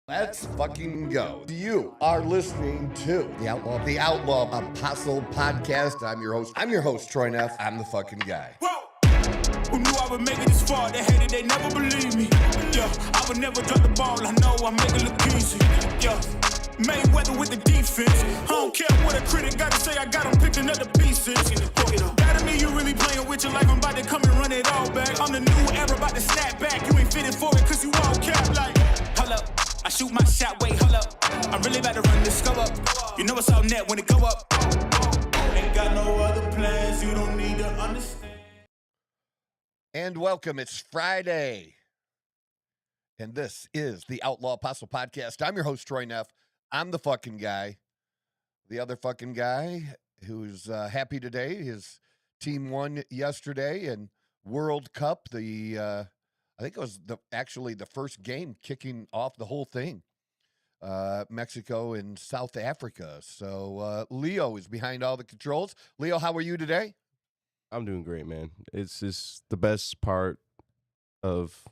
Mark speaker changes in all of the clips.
Speaker 1: Let's fucking go. You are listening to the Outlaw Apostle Podcast. I'm your host, Troy Neff. I'm the fucking guy.
Speaker 2: Whoa! Who knew I would make it this far? They hated, they never believe me. Yeah, I would never drop the ball. I know I make it look easy. Yeah, Mayweather with the defense. I don't care what a critic got to say. I got them picking up the pieces. That to me, you really playing with your life. I'm about to come and run it all back. I'm the new era, about to snap back. You ain't fitted for it, cause you all cap like. Hold up, I shoot my shot, wait, hold up. I'm really about to run this go up. You know it's all net when it go up. Ain't got no other plans, you don't need to understand.
Speaker 1: And welcome. It's Friday. And this is the Outlaw Apostle Podcast. I'm your host, Troy Neff. I'm the fucking guy. The other fucking guy who's happy today. His team won yesterday in World Cup. I think it was actually the first game kicking off the whole thing. Mexico and South Africa. So Leo is behind all the controls. Leo, how are you today?
Speaker 3: I'm doing great, man. It's just the best part of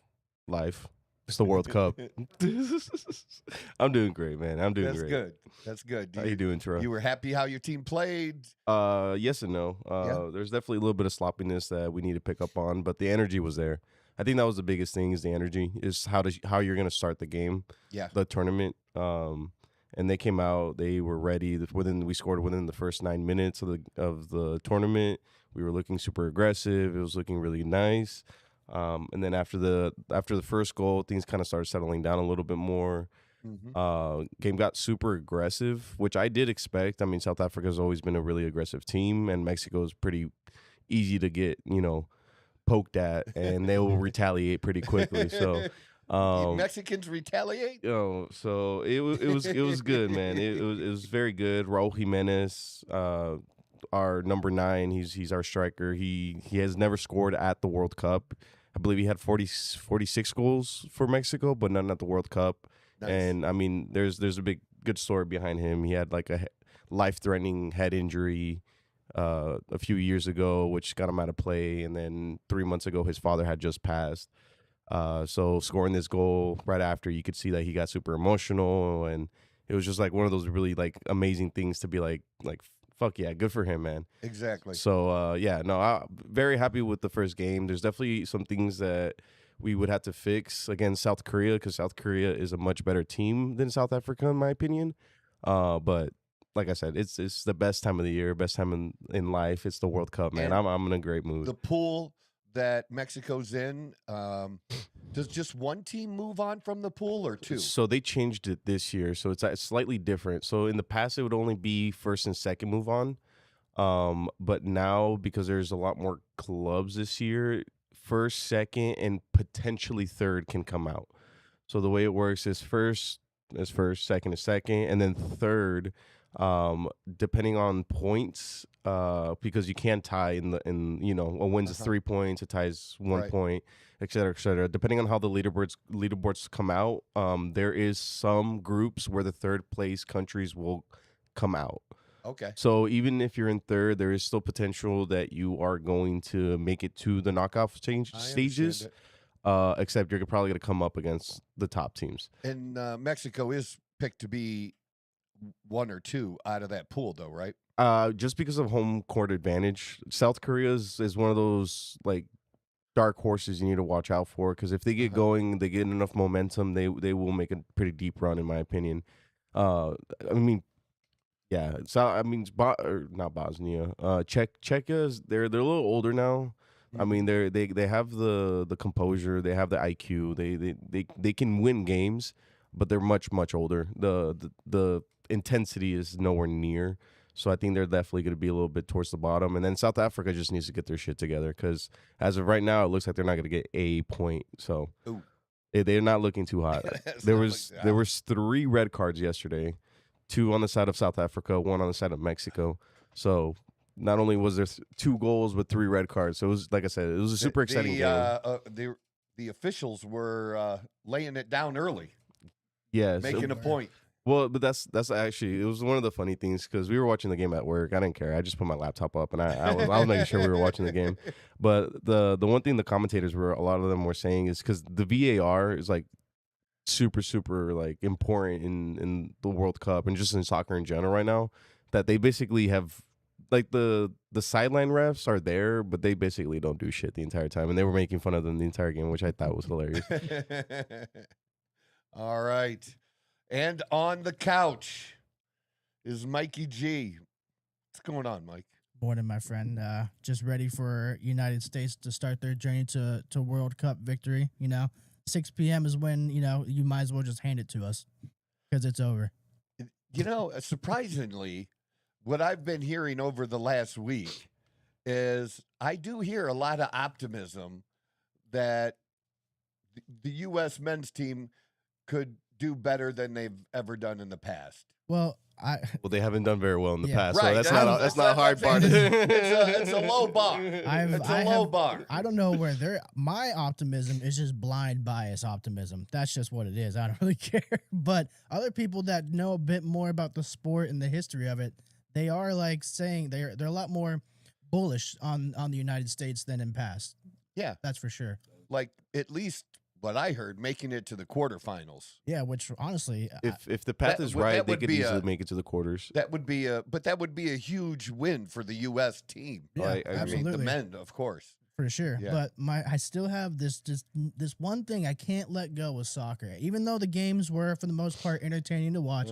Speaker 3: life. It's the World Cup. I'm doing great, man. I'm doing great.
Speaker 1: That's good.
Speaker 3: How you doing, Troy?
Speaker 1: You were happy how your team played?
Speaker 3: Yes and no. There's definitely a little bit of sloppiness that we need to pick up on, but the energy was there. I think that was the biggest thing is the energy, is how you're going to start the game, the tournament. And they came out, they were ready. We scored within the first 9 minutes of the tournament. We were looking super aggressive. It was looking really nice. And then after the first goal, things kind of started settling down a little bit more. Mm-hmm. Game got super aggressive, which I did expect. I mean, South Africa has always been a really aggressive team, and Mexico is pretty easy to get, poked at, and they will retaliate pretty quickly. So
Speaker 1: Mexicans retaliate.
Speaker 3: So it was good, man. It was very good. Raul Jimenez, our number 9, he's our striker. He has never scored at the World Cup. I believe he had 46 goals for Mexico, but none at the World Cup. Nice. And I mean, there's a good story behind him. He had like a life-threatening head injury a few years ago, which got him out of play. And then 3 months ago, his father had just passed. So scoring this goal right after, you could see that he got super emotional, and it was just like one of those really like amazing things to be like fuck yeah, good for him, man.
Speaker 1: Exactly.
Speaker 3: So I'm very happy with the first game. There's definitely some things that we would have to fix against South Korea, because South Korea is a much better team than South Africa, in my opinion. But like I said, it's the best time of the year, best time in life. It's the World Cup, man. I'm in a great mood.
Speaker 1: The pool that Mexico's in, does just one team move on from the pool or two?
Speaker 3: So they changed it this year, so it's slightly different. So in the past, it would only be first and second move on. But now, because there's a lot more clubs this year, first, second, and potentially third can come out. So the way it works is first is first, second is second, and then third, depending on points, because you can't tie a wins is 3 points, a ties 1 point, et cetera, et cetera. Depending on how the leaderboards come out, there is some groups where the third place countries will come out.
Speaker 1: Okay.
Speaker 3: So even if you're in third, there is still potential that you are going to make it to the knockout stages. Except you're probably going to come up against the top teams.
Speaker 1: And Mexico is picked to be 1 or 2 out of that pool, though, right?
Speaker 3: Just because of home court advantage. South Korea is one of those like dark horses you need to watch out for, because if they get going, they get enough momentum, they will make a pretty deep run, in my opinion. Yeah. So not Bosnia. Czechia, they're a little older now. I mean, they have the composure, they have the IQ, they can win games, but they're much older. The intensity is nowhere near. So I think they're definitely going to be a little bit towards the bottom. And then South Africa just needs to get their shit together, because as of right now, it looks like they're not going to get a point. So they're not looking too hot. There was 3 red cards yesterday, 2 on the side of South Africa, 1 on the side of Mexico. So not only was there 2 goals, but 3 red cards. So it was, like I said, it was a super exciting game.
Speaker 1: The officials were laying it down early.
Speaker 3: Yeah,
Speaker 1: making a point.
Speaker 3: Well, but that's actually, it was one of the funny things, because we were watching the game at work. I didn't care. I just put my laptop up, and I was making sure we were watching the game. But the one thing the commentators a lot of them were saying is, because the VAR is like super like important in the World Cup and just in soccer in general right now, that they basically have like the sideline refs are there, but they basically don't do shit the entire time, and they were making fun of them the entire game, which I thought was hilarious.
Speaker 1: All right. And on the couch is Mikey G. What's going on, Mike?
Speaker 4: Morning, my friend. Just ready for United States to start their journey to World Cup victory. 6 p.m. is when, you might as well just hand it to us because it's over.
Speaker 1: Surprisingly, what I've been hearing over the last week is I do hear a lot of optimism that the U.S. men's team could do better than they've ever done in the past.
Speaker 4: Well,
Speaker 3: they haven't done very well in the past,
Speaker 1: right,
Speaker 3: so that's not a hard part.
Speaker 1: It's a low bar. It's a low bar.
Speaker 4: I don't know where my optimism is just blind bias optimism. That's just what it is. I don't really care. But other people that know a bit more about the sport and the history of it, they are like saying they're a lot more bullish on the United States than in past.
Speaker 1: Yeah,
Speaker 4: that's for sure.
Speaker 1: Like at least what I heard, making it to the quarterfinals.
Speaker 4: Yeah, which honestly,
Speaker 3: if the path is right, they could easily make it to the quarters.
Speaker 1: That would be a huge win for the U.S. team.
Speaker 4: Yeah,
Speaker 1: I mean, the men, of course,
Speaker 4: for sure.
Speaker 1: Yeah.
Speaker 4: But I still have this one thing I can't let go with soccer. Even though the games were for the most part entertaining to watch,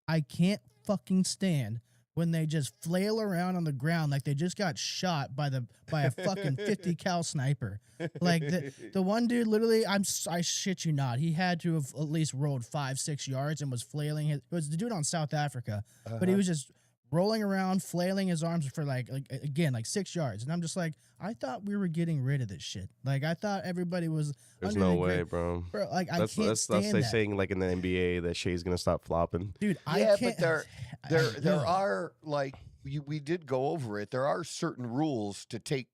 Speaker 4: I can't fucking stand when they just flail around on the ground like they just got shot by a fucking 50 cal sniper. Like the one dude, literally, I shit you not, he had to have at least rolled 5-6 yards and was flailing. It was the dude on South Africa, but he was just rolling around, flailing his arms for like 6 yards, and I'm just like, I thought we were getting rid of this shit. Like I thought everybody was.
Speaker 3: There's no way, bro.
Speaker 4: Like I can't stand that.
Speaker 3: That's saying like in the NBA that Shea's gonna stop flopping.
Speaker 4: Dude, I can't.
Speaker 1: But there are like we did go over it. There are certain rules to take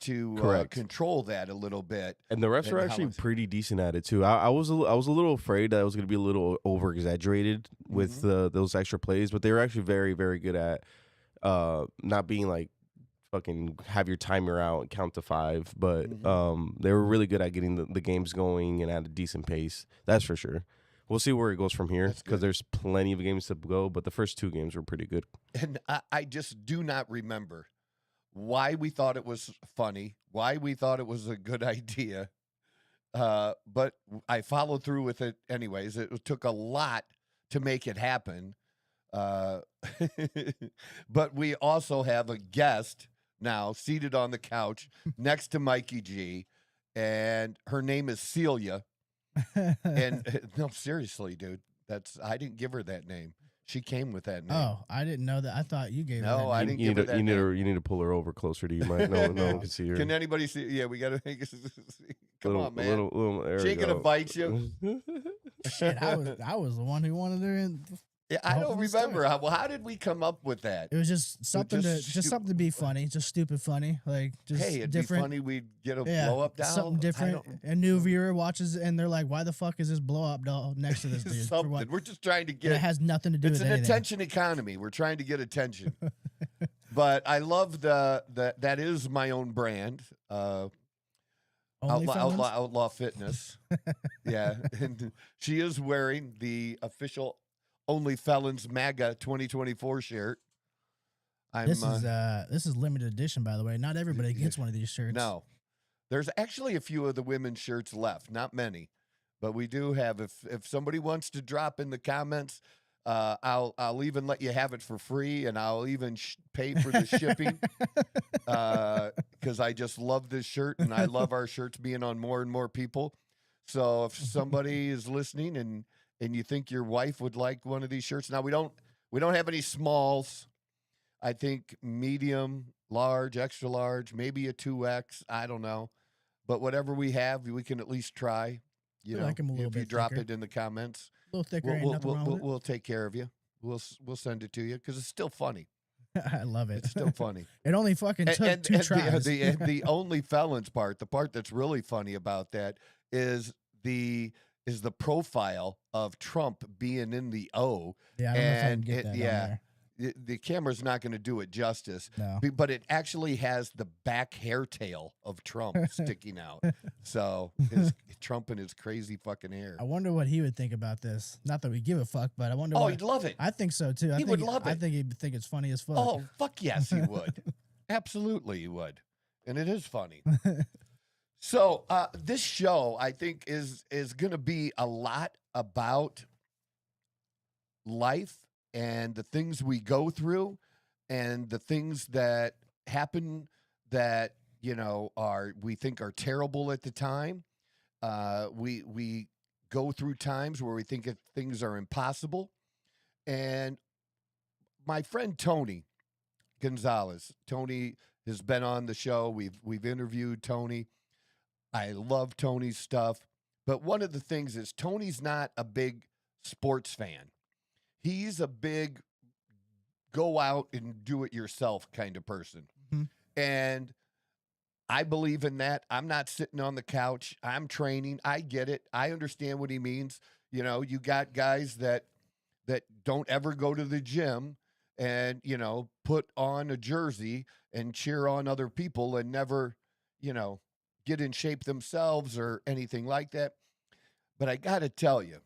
Speaker 1: to control that a little bit,
Speaker 3: and the refs are actually pretty decent at it too. I was a little afraid that it was going to be a little over exaggerated with those extra plays, but they were actually very, very good at not being like fucking have your timer out and count to 5, but they were really good at getting the games going and at a decent pace. That's for sure. We'll see where it goes from here because there's plenty of games to go, but the first 2 games were pretty good.
Speaker 1: And I just do not remember why we thought it was funny, why we thought it was a good idea, but I followed through with it anyways. It took a lot to make it happen, but we also have a guest now seated on the couch next to Mikey G, and her name is Celia. And no, seriously, dude, I didn't give her that name. She came with that name.
Speaker 4: Oh, I didn't know that. I thought you gave her that name.
Speaker 1: I didn't give her that name.
Speaker 3: You need to pull her over closer to you, Mike. No one can see her.
Speaker 1: Can anybody see? Yeah, we got to make Come on, man.
Speaker 3: She
Speaker 1: ain't going to bite you.
Speaker 4: Shit, I was the one who wanted her in.
Speaker 1: Yeah, I don't remember. How did we come up with that?
Speaker 4: It was just something something to be funny, just stupid funny, like just
Speaker 1: it'd
Speaker 4: different.
Speaker 1: Be funny. We'd get a blow up doll.
Speaker 4: Something different. A new viewer watches and they're like, "Why the fuck is this blow up doll next to this dude?"
Speaker 1: Something. We're just trying to get.
Speaker 4: It has nothing to do with anything.
Speaker 1: It's an attention economy. We're trying to get attention. But I love that is my own brand. Outlaw Fitness. Yeah, and she is wearing the official Only Felons MAGA 2024 shirt.
Speaker 4: This is limited edition, by the way. Not everybody gets one of these shirts.
Speaker 1: No, there's actually a few of the women's shirts left. Not many, but we do have. If somebody wants to drop in the comments, I'll even let you have it for free, and I'll even pay for the shipping because I just love this shirt, and I love our shirts being on more and more people. So if somebody is listening and you think your wife would like one of these shirts, now we don't have any smalls. I think medium, large, extra large, maybe a 2X. I don't know, but whatever we have, we can at least try. You know,
Speaker 4: like them a little
Speaker 1: if
Speaker 4: bit
Speaker 1: you drop
Speaker 4: thicker.
Speaker 1: it in the comments.
Speaker 4: A little thicker, ain't nothing wrong with it.
Speaker 1: We'll take care of you. We'll send it to you because it's still funny.
Speaker 4: I love it.
Speaker 1: It's still funny.
Speaker 4: It only fucking took 2 tries.
Speaker 1: The Only Felons part, the part that's really funny about that is the profile of Trump being in the O.
Speaker 4: Yeah, I don't know if I can get that on there.
Speaker 1: the camera's not going to do it justice.
Speaker 4: No.
Speaker 1: But it actually has the back hair tail of Trump sticking out. So Trump and his crazy fucking hair.
Speaker 4: I wonder what he would think about this. Not that we give a fuck, but I wonder.
Speaker 1: Oh, he'd love it.
Speaker 4: I think so too.
Speaker 1: He would love
Speaker 4: I
Speaker 1: it.
Speaker 4: think he'd think it's funny as fuck.
Speaker 1: Oh, fuck yes, he would. Absolutely, he would. And it is funny. So this show, I think, is going to be a lot about life and the things we go through and the things that happen that, you know, we think are terrible at the time. We go through times where we think things are impossible. And my friend Tony Gonzalez, Tony has been on the show. We've interviewed Tony. I love Tony's stuff. But one of the things is Tony's not a big sports fan. He's a big go out and do it yourself kind of person.
Speaker 4: Mm-hmm.
Speaker 1: And I believe in that. I'm not sitting on the couch. I'm training. I get it. I understand what he means. You know, you got guys that don't ever go to the gym and, you know, put on a jersey and cheer on other people and never, you know, get in shape themselves or anything like that. But I got to tell you,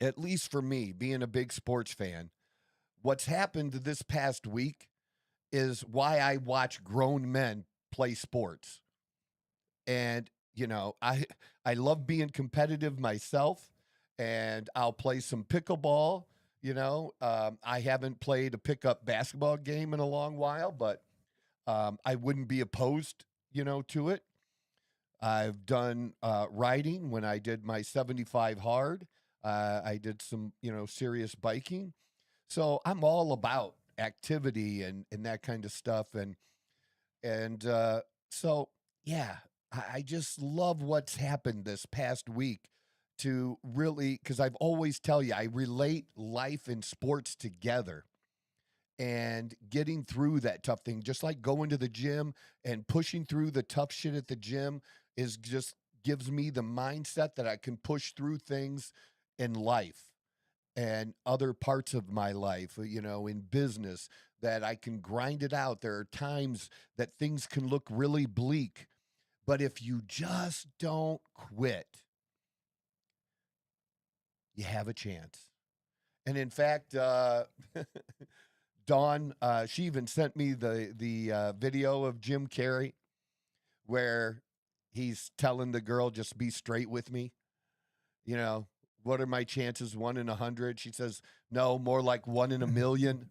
Speaker 1: at least for me, being a big sports fan, what's happened this past week is why I watch grown men play sports. And, you know, I love being competitive myself, and I'll play some pickleball. You know, I haven't played a pickup basketball game in a long while, but I wouldn't be opposed, you know, to it. I've done riding when I did my 75 hard. I did some, you know, serious biking. So I'm all about activity and that kind of stuff. And so, yeah, I just love what's happened this past week to really, because I've always tell you, I relate life and sports together and getting through that tough thing, just like going to the gym and pushing through the tough shit at the gym is just gives me the mindset that I can push through things in life and other parts of my life, you know, in business, that I can grind it out. There are times that things can look really bleak, but if you just don't quit, you have a chance. And in fact, Dawn, she even sent me the video of Jim Carrey where he's telling the girl, just be straight with me. You know, what are my chances? 1 in 100. She says, no, more like 1 in a million.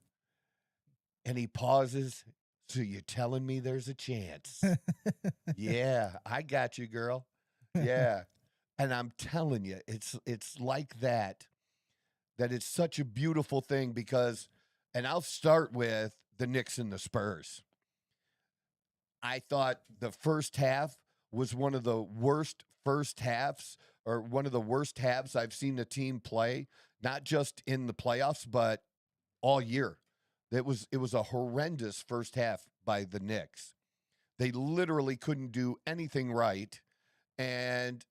Speaker 1: And he pauses. So you're telling me there's a chance? Yeah, I got you, girl. Yeah. And I'm telling you, it's like that it's such a beautiful thing because, and I'll start with the Knicks and the Spurs. I thought the first half was one of the worst first halves, or one of the worst halves I've seen the team play, not just in the playoffs, but all year. It was a horrendous first half by the Knicks. They literally couldn't do anything right, and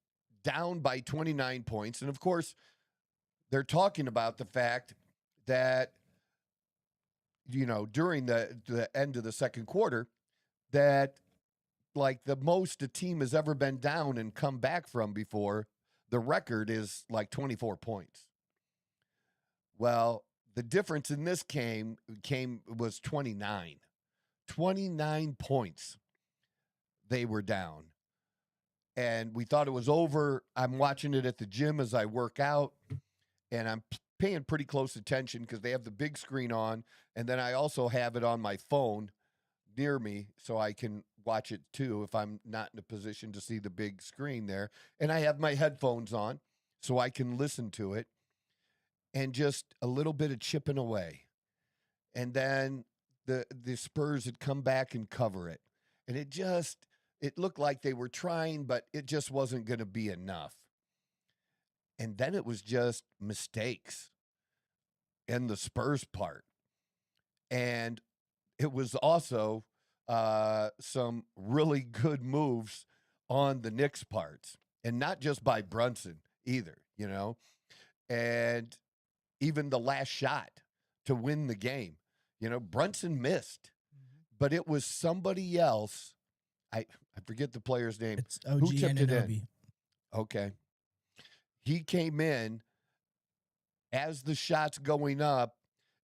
Speaker 1: down by 29 points. And of course, they're talking about the fact that, you know, during the end of the second quarter, that like the most a team has ever been down and come back from before, the record is like 24 points. Well, the difference in this was 29. 29 points they were down. And we thought it was over. I'm watching it at the gym as I work out, and I'm paying pretty close attention because they have the big screen on, and then I also have it on my phone near me so I can watch it too if I'm not in a position to see the big screen there. And I have my headphones on so I can listen to it, and just a little bit of chipping away. And then the Spurs had come back and cover it. And it looked like they were trying, but it just wasn't going to be enough. And then it was just mistakes in the Spurs part. And it was also some really good moves on the Knicks' parts. And not just by Brunson either, you know. And even the last shot to win the game. You know, Brunson missed, but it was somebody else. I forget the player's name.
Speaker 4: It's OG
Speaker 1: Who tipped it in?
Speaker 4: Anunoby.
Speaker 1: Okay. He came in as the shot's going up,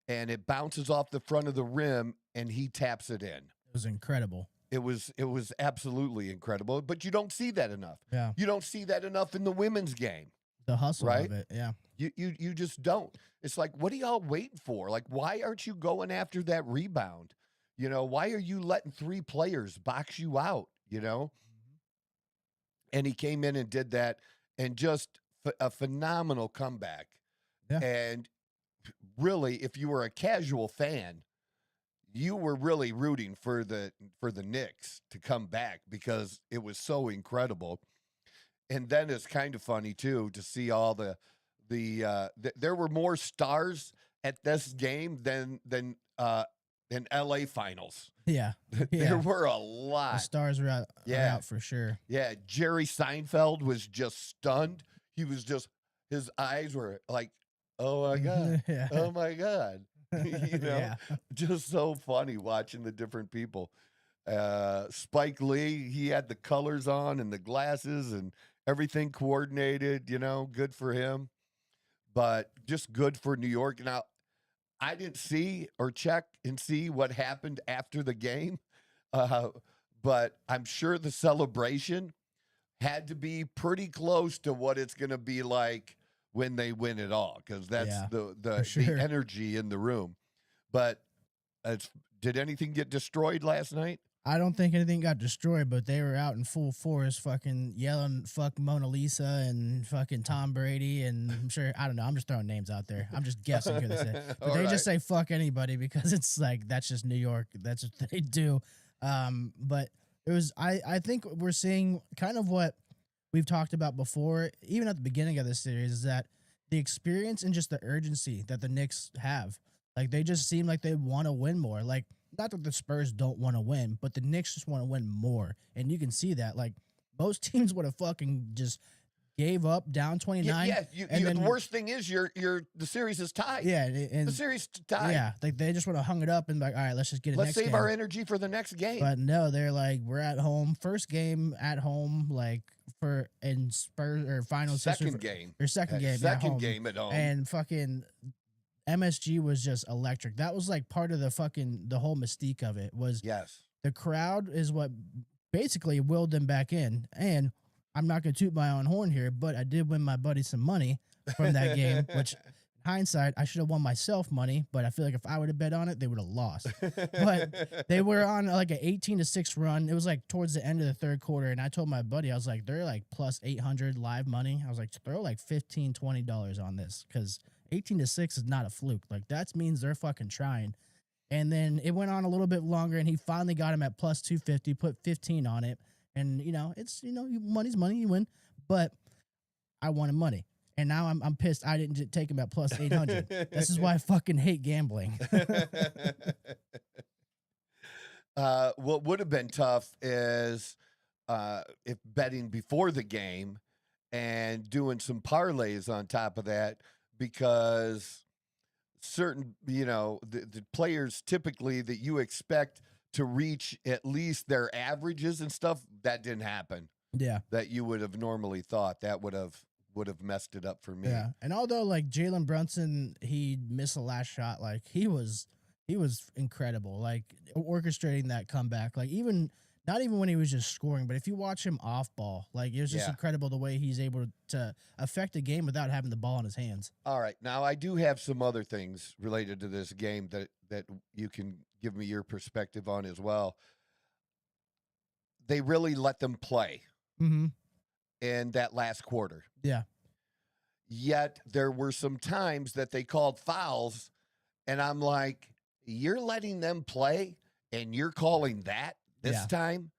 Speaker 1: and it bounces off the front of the rim, and he taps it in.
Speaker 4: It was incredible.
Speaker 1: It was absolutely incredible, but you don't see that enough.
Speaker 4: Yeah.
Speaker 1: You don't see that enough in the women's game.
Speaker 4: The hustle
Speaker 1: Right?
Speaker 4: of it. Yeah.
Speaker 1: You just don't. It's like, what are y'all waiting for? Like, why aren't you going after that rebound? You know, why are you letting 3 players box you out, you know? And he came in and did that, and just a phenomenal comeback.
Speaker 4: Yeah.
Speaker 1: And really, if you were a casual fan, you were really rooting for the Knicks to come back because it was so incredible. And then it's kind of funny too to see all there were more stars at this game than LA finals.
Speaker 4: Yeah.
Speaker 1: There
Speaker 4: Yeah.
Speaker 1: were a
Speaker 4: The
Speaker 1: lot.
Speaker 4: stars were out,
Speaker 1: Yeah.
Speaker 4: out for sure.
Speaker 1: Yeah, Jerry Seinfeld was just stunned. He was just, his eyes were like, oh my God.
Speaker 4: Yeah.
Speaker 1: Oh my God. You know,
Speaker 4: Yeah.
Speaker 1: just so funny watching the different people. Spike Lee, he had the colors on and the glasses and everything coordinated, you know, good for him. But just good for New York. Now, I didn't see or check and see what happened after the game, but I'm sure the celebration had to be pretty close to what it's going to be like when they win it all, because that's
Speaker 4: Yeah,
Speaker 1: the
Speaker 4: sure.
Speaker 1: energy in the room. But did anything get destroyed last night?
Speaker 4: I don't think anything got destroyed, but they were out in full force fucking yelling fuck Mona Lisa and fucking Tom Brady, and I'm sure, I don't know, I'm just throwing names out there. I'm just guessing who they say. But
Speaker 1: All
Speaker 4: they
Speaker 1: right.
Speaker 4: just say fuck anybody because it's like, that's just New York. That's what they do. But it was, I think we're seeing kind of what we've talked about before, even at the beginning of this series, is that the experience and just the urgency that the Knicks have. Like, they just seem like they want to win more. Like, not that the Spurs don't want to win, but the Knicks just want to win more. And you can see that. Like, most teams would have fucking just gave up down 29.
Speaker 1: The worst thing is the series is tied.
Speaker 4: Yeah. And
Speaker 1: The series is tied.
Speaker 4: yeah, like they just would have hung it up and like, all right, let's just get it
Speaker 1: Let's
Speaker 4: next
Speaker 1: save
Speaker 4: game.
Speaker 1: our energy for the next game.
Speaker 4: But no, they're like, we're at home. First game at home, like in Spurs or finals.
Speaker 1: Second game.
Speaker 4: Or second game. at
Speaker 1: Second
Speaker 4: home.
Speaker 1: game at home.
Speaker 4: And fucking MSG was just electric. That was like part of the whole mystique of it was
Speaker 1: Yes.
Speaker 4: the crowd is what basically willed them back in. And I'm not going to toot my own horn here, but I did win my buddy some money from that game, which in hindsight, I should have won myself money, but I feel like if I would have bet on it, they would have lost. But they were on like an 18-6 run. It was like towards the end of the third quarter. And I told my buddy, I was like, they're like plus 800 live money. I was like, throw like $15, $20 on this because 18-6 is not a fluke. Like that means they're fucking trying. And then it went on a little bit longer, and he finally got him at plus 250, put 15 on it. And, it's, money's money, you win. But I wanted money. And now I'm pissed I didn't take him at plus 800. This is why I fucking hate gambling.
Speaker 1: What would have been tough is if betting before the game and doing some parlays on top of that, because certain, the players typically that you expect to reach at least their averages and stuff, that didn't happen.
Speaker 4: Yeah.
Speaker 1: That you would have normally thought. That would have messed it up for me.
Speaker 4: Yeah. And although like Jalen Brunson, he missed the last shot, like he was incredible, like orchestrating that comeback. Like not even when he was just scoring, but if you watch him off ball, like it was just incredible the way he's able to affect a game without having the ball in his hands.
Speaker 1: All right. Now I do have some other things related to this game that you can give me your perspective on as well. They really let them play in that last quarter.
Speaker 4: Yeah.
Speaker 1: Yet there were some times that they called fouls, and I'm like, you're letting them play and you're calling that this time?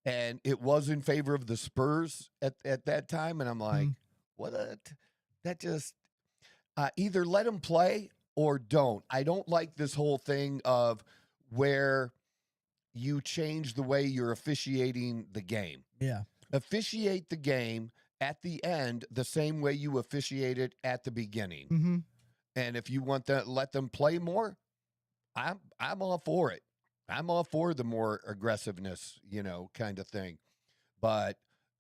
Speaker 1: And it was in favor of the Spurs at that time. And I'm like, that just either let them play or don't. I don't like this whole thing of where you change the way you're officiating the game.
Speaker 4: Yeah.
Speaker 1: Officiate the game at the end the same way you officiate it at the beginning. And if you want to let them play more, I'm all for it. I'm all for the more aggressiveness, kind of thing. But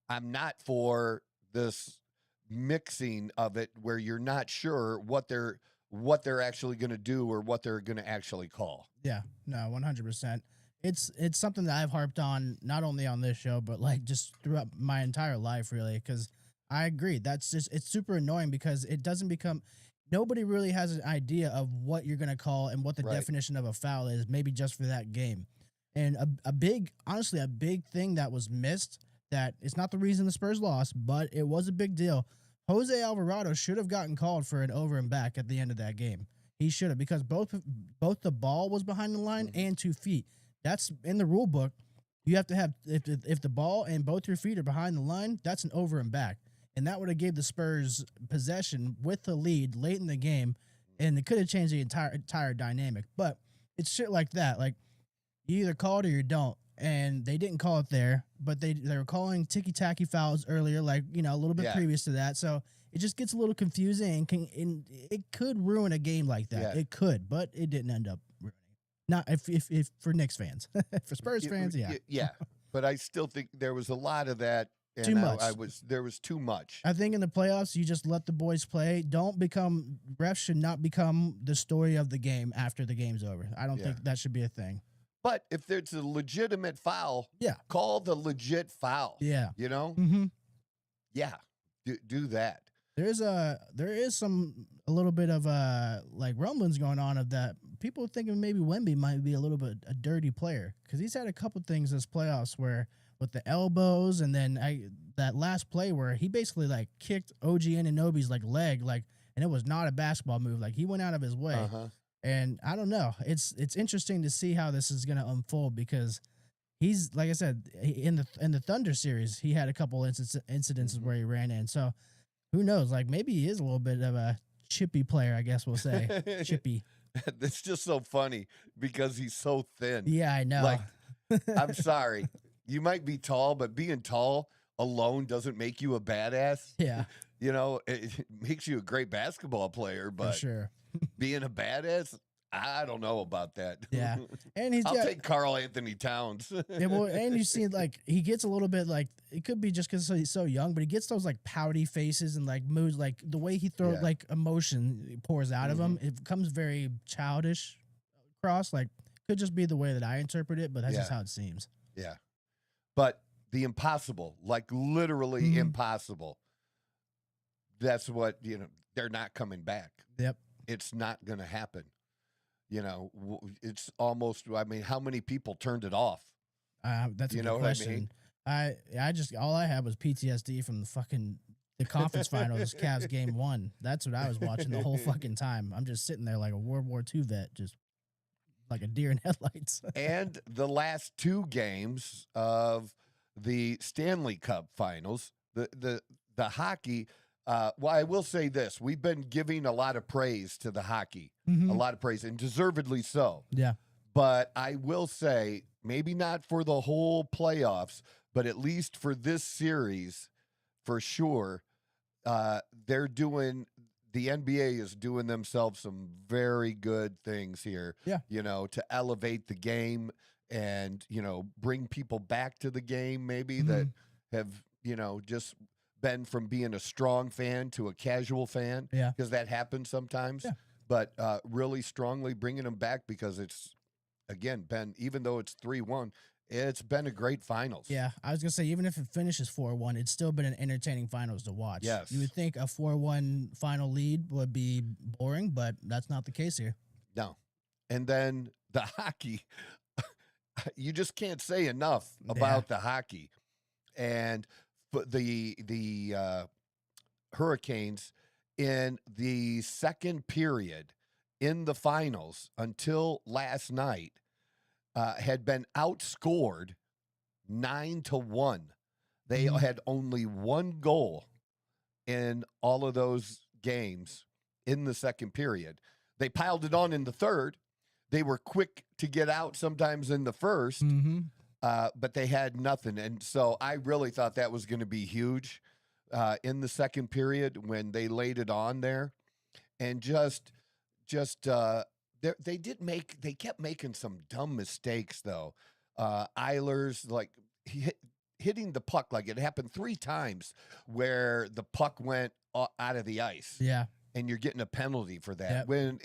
Speaker 1: I'm not for this mixing of it where you're not sure what they're actually going to do or what they're going to actually call.
Speaker 4: Yeah, no, 100%. It's something that I've harped on not only on this show but like just throughout my entire life, really, because I agree. It's super annoying because it doesn't become. Nobody really has an idea of what you're going to call and what the definition of a foul is, maybe just for that game. And a big thing that was missed, that it's not the reason the Spurs lost, but it was a big deal. Jose Alvarado should have gotten called for an over and back at the end of that game. He should have, because both the ball was behind the line and 2 feet. That's in the rule book. You have to have, if the ball and both your feet are behind the line, that's an over and back. And that would have gave the Spurs possession with the lead late in the game, and it could have changed the entire dynamic. But it's shit like that. Like, you either call it or you don't. And they didn't call it there, but they were calling ticky-tacky fouls earlier, like, a little bit previous to that. So it just gets a little confusing, and it could ruin a game like that. Yeah. It could, but it didn't end up ruining. Not if for Knicks fans. For Spurs fans, yeah.
Speaker 1: Yeah, but I still think there was a lot of that. And
Speaker 4: too much.
Speaker 1: There was too much.
Speaker 4: I think in the playoffs, you just let the boys play. Refs should not become the story of the game after the game's over. I don't think that should be a thing.
Speaker 1: But if there's a legitimate foul, call the legit foul.
Speaker 4: Yeah.
Speaker 1: Mm-hmm. Yeah. Do that.
Speaker 4: There is a little bit of like rumblings going on of that. People thinking maybe Wemby might be a little bit a dirty player, because he's had a couple things this playoffs where with the elbows, and then that last play where he basically like kicked OG Anunoby's like leg, and it was not a basketball move. Like, he went out of his way. And I don't know. It's interesting to see how this is going to unfold, because he's, like I said, in the Thunder series, he had a couple incidences where he ran in. So who knows? Like, maybe he is a little bit of a chippy player, I guess we'll say. Chippy.
Speaker 1: That's just so funny because he's so thin.
Speaker 4: Yeah, I know.
Speaker 1: Like, I'm sorry. You might be tall, but being tall alone doesn't make you a badass.
Speaker 4: Yeah.
Speaker 1: It makes you a great basketball player, but
Speaker 4: for sure.
Speaker 1: Being a badass, I don't know about that.
Speaker 4: Yeah. And
Speaker 1: I'll take Karl Anthony Towns.
Speaker 4: Yeah, well, and you see, like, he gets a little bit, like, it could be just because he's so young, but he gets those, like, pouty faces and, like, moods, like, the way he throws, like, emotion pours out of him, it becomes very childish across. Like, could just be the way that I interpret it, but that's just how it seems.
Speaker 1: Yeah. But the impossible, like, literally impossible, that's what, they're not coming back.
Speaker 4: Yep.
Speaker 1: It's not going to happen. It's almost, I mean, how many people turned it off?
Speaker 4: That's a good question. I all I had was PTSD from the conference finals, Cavs game 1. That's what I was watching the whole fucking time. I'm just sitting there like a World War II vet, just like a deer in headlights.
Speaker 1: And the last 2 games of the Stanley Cup finals, the hockey, well, I will say this. We've been giving a lot of praise to the hockey, a lot of praise, and deservedly so.
Speaker 4: Yeah.
Speaker 1: But I will say, maybe not for the whole playoffs, but at least for this series, for sure, the NBA is doing themselves some very good things here, to elevate the game and, bring people back to the game maybe that have, just been from being a strong fan to a casual fan, because that happens sometimes, but really strongly bringing them back, because it's, again, even though it's 3-1, it's been a great finals.
Speaker 4: Yeah, I was going to say, even if it finishes 4-1, it's still been an entertaining finals to watch.
Speaker 1: Yes.
Speaker 4: You would think a 4-1 final lead would be boring, but that's not the case here.
Speaker 1: No. And then the hockey, you just can't say enough about the hockey. And the Hurricanes, in the second period in the finals until last night, had been outscored 9-1. They had only 1 goal in all of those games in the second period. They piled it on in the third. They were quick to get out sometimes in the first, but they had nothing. And so I really thought that was going to be huge in the second period when they laid it on there. And just just they kept making some dumb mistakes though. Eilers, like hitting the puck, like it happened 3 times where the puck went out of the ice.
Speaker 4: Yeah.
Speaker 1: And you're getting a penalty for that
Speaker 4: Yep.
Speaker 1: when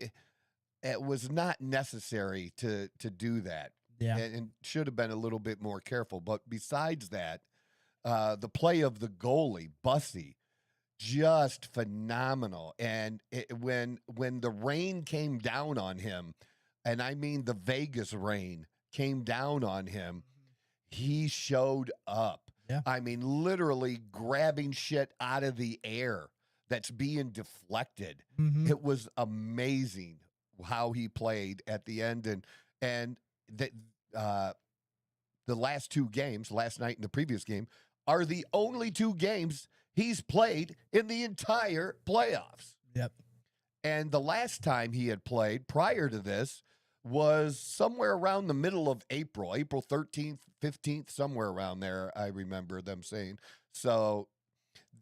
Speaker 1: it was not necessary to do that.
Speaker 4: Yeah.
Speaker 1: And should have been a little bit more careful. But besides that, the play of the goalie, Bussy, just phenomenal. And when the rain came down on him, and I mean the Vegas rain came down on him, he showed up.
Speaker 4: Yeah.
Speaker 1: I mean, literally grabbing shit out of the air that's being deflected.
Speaker 4: Mhm.
Speaker 1: It was amazing how he played at the end. And the last 2 games, last night and the previous game, are the only 2 games he's played in the entire playoffs.
Speaker 4: Yep.
Speaker 1: And the last time he had played prior to this was somewhere around the middle of April 13th, 15th, somewhere around there, I remember them saying. So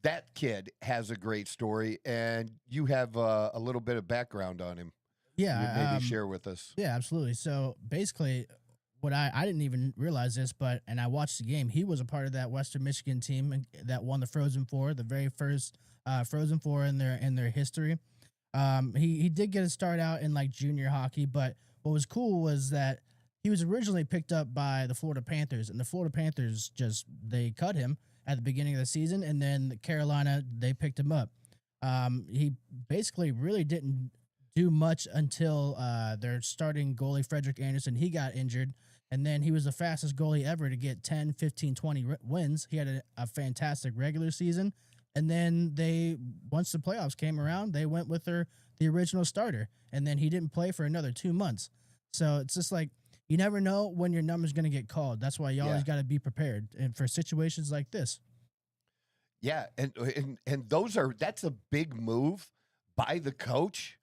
Speaker 1: that kid has a great story, and you have a little bit of background on him.
Speaker 4: Yeah.
Speaker 1: You'd maybe share with us.
Speaker 4: Yeah, absolutely. So basically, what I didn't even realize this, and I watched the game. He was a part of that Western Michigan team that won the Frozen Four, the very first Frozen Four in their history. He did get a start out in like junior hockey, but what was cool was that he was originally picked up by the Florida Panthers, and the Florida Panthers they cut him at the beginning of the season, and then Carolina, they picked him up. He basically really didn't do much until their starting goalie, Frederick Anderson, he got injured, and then he was the fastest goalie ever to get 10, 15, 20 wins. He had a fantastic regular season, and then once the playoffs came around, they went with the original starter, and then he didn't play for another 2 months. So it's just like, you never know when your number's going to get called. That's why you always got to be prepared, and for situations like this.
Speaker 1: Yeah, and that's a big move by the coach,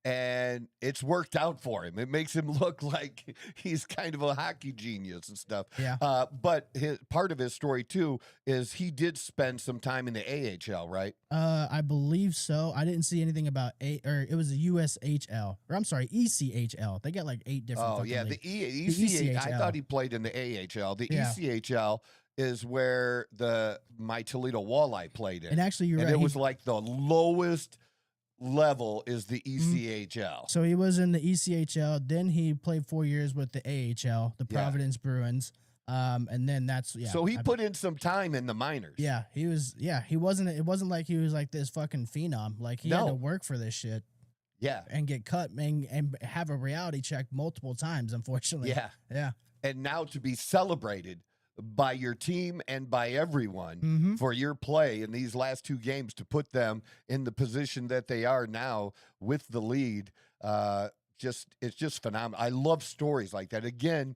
Speaker 1: and it's worked out for him. It makes him look like he's kind of a hockey genius and stuff.
Speaker 4: Yeah.
Speaker 1: But part of his story too is he did spend some time in the AHL, right?
Speaker 4: I believe so. I didn't see anything about it was the USHL, or I'm sorry, ECHL. They got like 8 different.
Speaker 1: Oh yeah,
Speaker 4: leagues.
Speaker 1: the
Speaker 4: ECHL.
Speaker 1: I thought he played in the AHL. The
Speaker 4: Yeah.
Speaker 1: ECHL is where my Toledo Walleye played in.
Speaker 4: And actually, you're
Speaker 1: and
Speaker 4: right.
Speaker 1: it was like the lowest level is the ECHL.
Speaker 4: So he was in the ECHL. Then he played 4 years with the AHL, the Providence Bruins. And then that's
Speaker 1: So he put in some time in the minors.
Speaker 4: Yeah, he was. Yeah, he wasn't. It wasn't like he was like this fucking phenom. Like he had to work for this shit.
Speaker 1: Yeah,
Speaker 4: and get cut and have a reality check multiple times. Unfortunately.
Speaker 1: Yeah,
Speaker 4: yeah.
Speaker 1: And now to be celebrated by your team and by everyone for your play in these last 2 games to put them in the position that they are now with the lead. It's just phenomenal. I love stories like that. Again,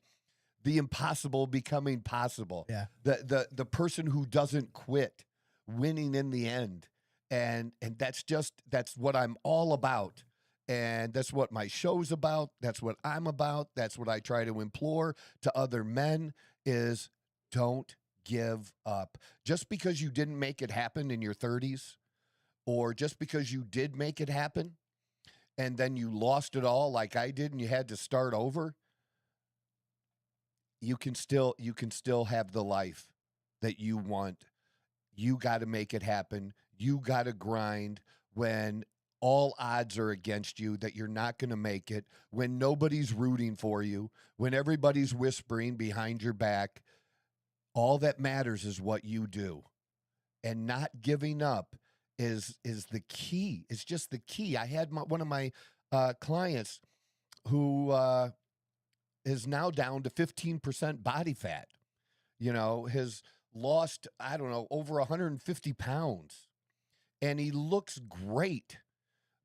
Speaker 1: the impossible becoming possible.
Speaker 4: Yeah.
Speaker 1: The person who doesn't quit, winning in the end. And that's what I'm all about. And that's what my show's about. That's what I'm about. That's what I try to implore to other men is don't give up. Just because you didn't make it happen in your 30s, or just because you did make it happen and then you lost it all like I did and you had to start over, you can still have the life that you want. You got to make it happen. You got to grind when all odds are against you that you're not going to make it, when nobody's rooting for you, when everybody's whispering behind your back. All that matters is what you do. And not giving up is the key. It's just the key. I had one of my clients who is now down to 15% body fat. Has lost, I don't know, over 150 pounds. And he looks great.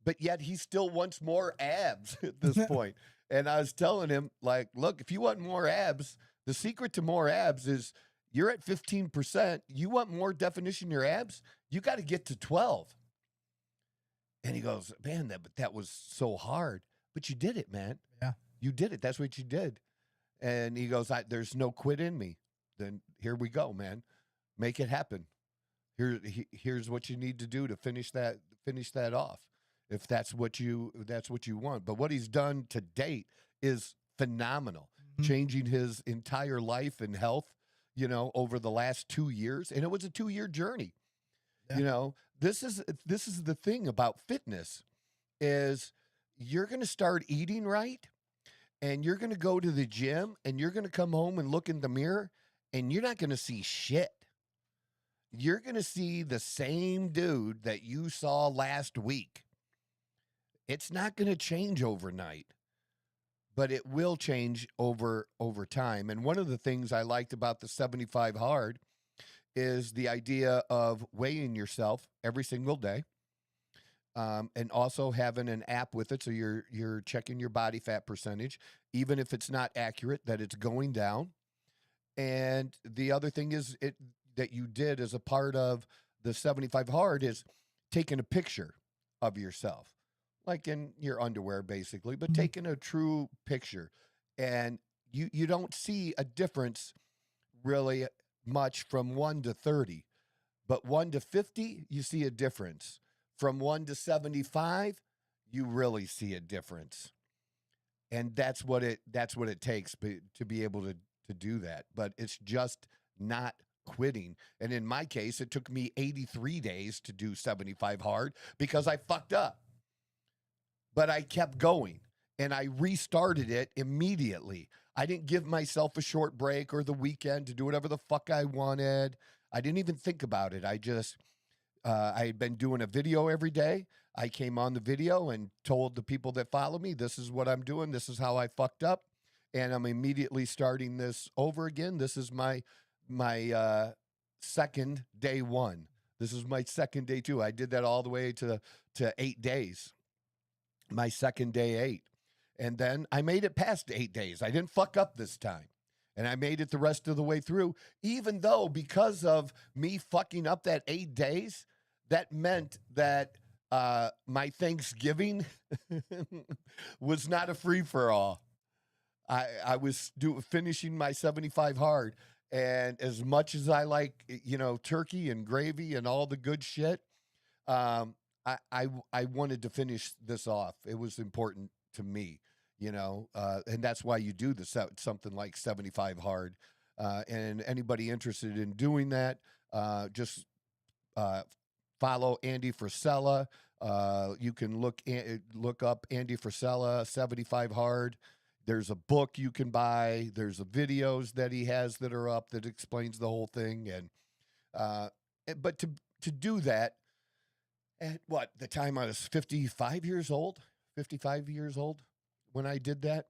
Speaker 1: But yet he still wants more abs at this point. And I was telling him, like, look, if you want more abs, the secret to more abs is you're at 15%. You want more definition in your abs? You got to get to 12. And he goes, man, that was so hard. But you did it, man.
Speaker 4: Yeah.
Speaker 1: You did it. That's what you did. And he goes, there's no quit in me. Then here we go, man. Make it happen. Here's what you need to do to finish that off. if that's what you want. But what he's done to date is phenomenal, changing his entire life and health, over the last 2 years. And it was a 2-year journey.
Speaker 4: Yeah.
Speaker 1: This is the thing about fitness is you're going to start eating right, and you're going to go to the gym, and you're going to come home and look in the mirror, and you're not going to see shit. You're going to see the same dude that you saw last week. It's not going to change overnight, but it will change over time. And one of the things I liked about the 75 hard is the idea of weighing yourself every single day, and also having an app with it, so you're checking your body fat percentage, even if it's not accurate, that it's going down. And the other thing is that you did as a part of the 75 hard is taking a picture of yourself, like in your underwear, basically, but taking a true picture. And you don't see a difference really much from 1 to 30, but 1 to 50, you see a difference. From 1 to 75, you really see a difference. And that's what it takes to be able to do that. But it's just not quitting. And in my case, it took me 83 days to do 75 hard because I fucked up. But I kept going, and I restarted it immediately. I didn't give myself a short break or the weekend to do whatever the fuck I wanted. I didn't even think about it. I had been doing a video every day. I came on the video and told the people that follow me, this is what I'm doing. This is how I fucked up. And I'm immediately starting this over again. This is my second day 1. This is my second day 2. I did that all the way to 8 days. My second day 8. And then I made it past 8 days. I didn't fuck up this time. And I made it the rest of the way through, even though because of me fucking up that 8 days, that meant that my Thanksgiving was not a free-for-all. I was finishing my 75 hard. And as much as I like, turkey and gravy and all the good shit, I wanted to finish this off. It was important to me, and that's why you do something like 75 hard. And anybody interested in doing that, just follow Andy Frisella. You can look up Andy Frisella 75 hard. There's a book you can buy. There's videos that he has that are up that explains the whole thing. But to do that, at the time I was 55 years old when I did that,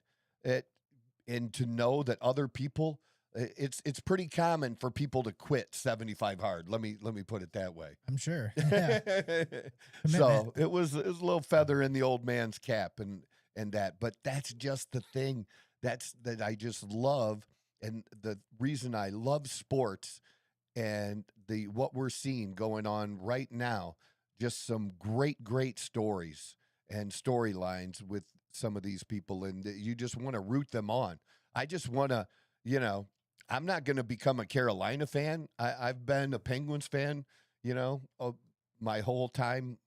Speaker 1: and to know that other people, it's pretty common for people to quit 75 hard. Let me put it that way.
Speaker 4: I'm sure. Yeah.
Speaker 1: So it was a little feather in the old man's cap and that, but that's just the thing that I just love. And the reason I love sports and what we're seeing going on right now, just some great stories and storylines with some of these people, and you just want to root them on. I just want to, I'm not going to become a Carolina fan. I've been a Penguins fan, my whole time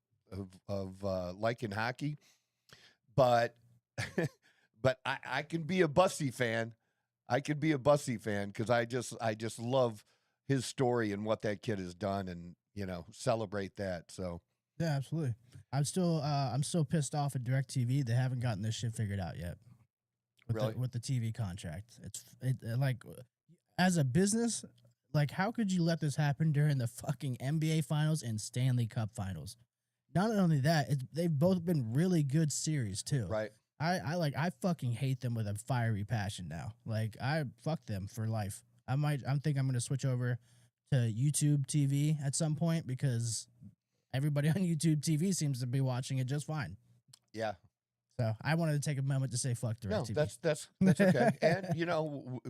Speaker 1: of liking hockey, but I can be a Bussy fan. I could be a Bussy fan because I just love his story and what that kid has done, and celebrate that. So
Speaker 4: yeah, absolutely. I'm still pissed off at DirecTV. They haven't gotten this shit figured out yet. With the TV contract, like as a business, like how could you let this happen during the fucking NBA finals and Stanley Cup finals? Not only that, they've both been really good series too.
Speaker 1: Right.
Speaker 4: I fucking hate them with a fiery passion now. Like I fuck them for life. I think I'm gonna switch over to YouTube TV at some point because everybody on YouTube TV seems to be watching it just fine.
Speaker 1: Yeah.
Speaker 4: So I wanted to take a moment to say fuck DirecTV.
Speaker 1: No, that's okay. And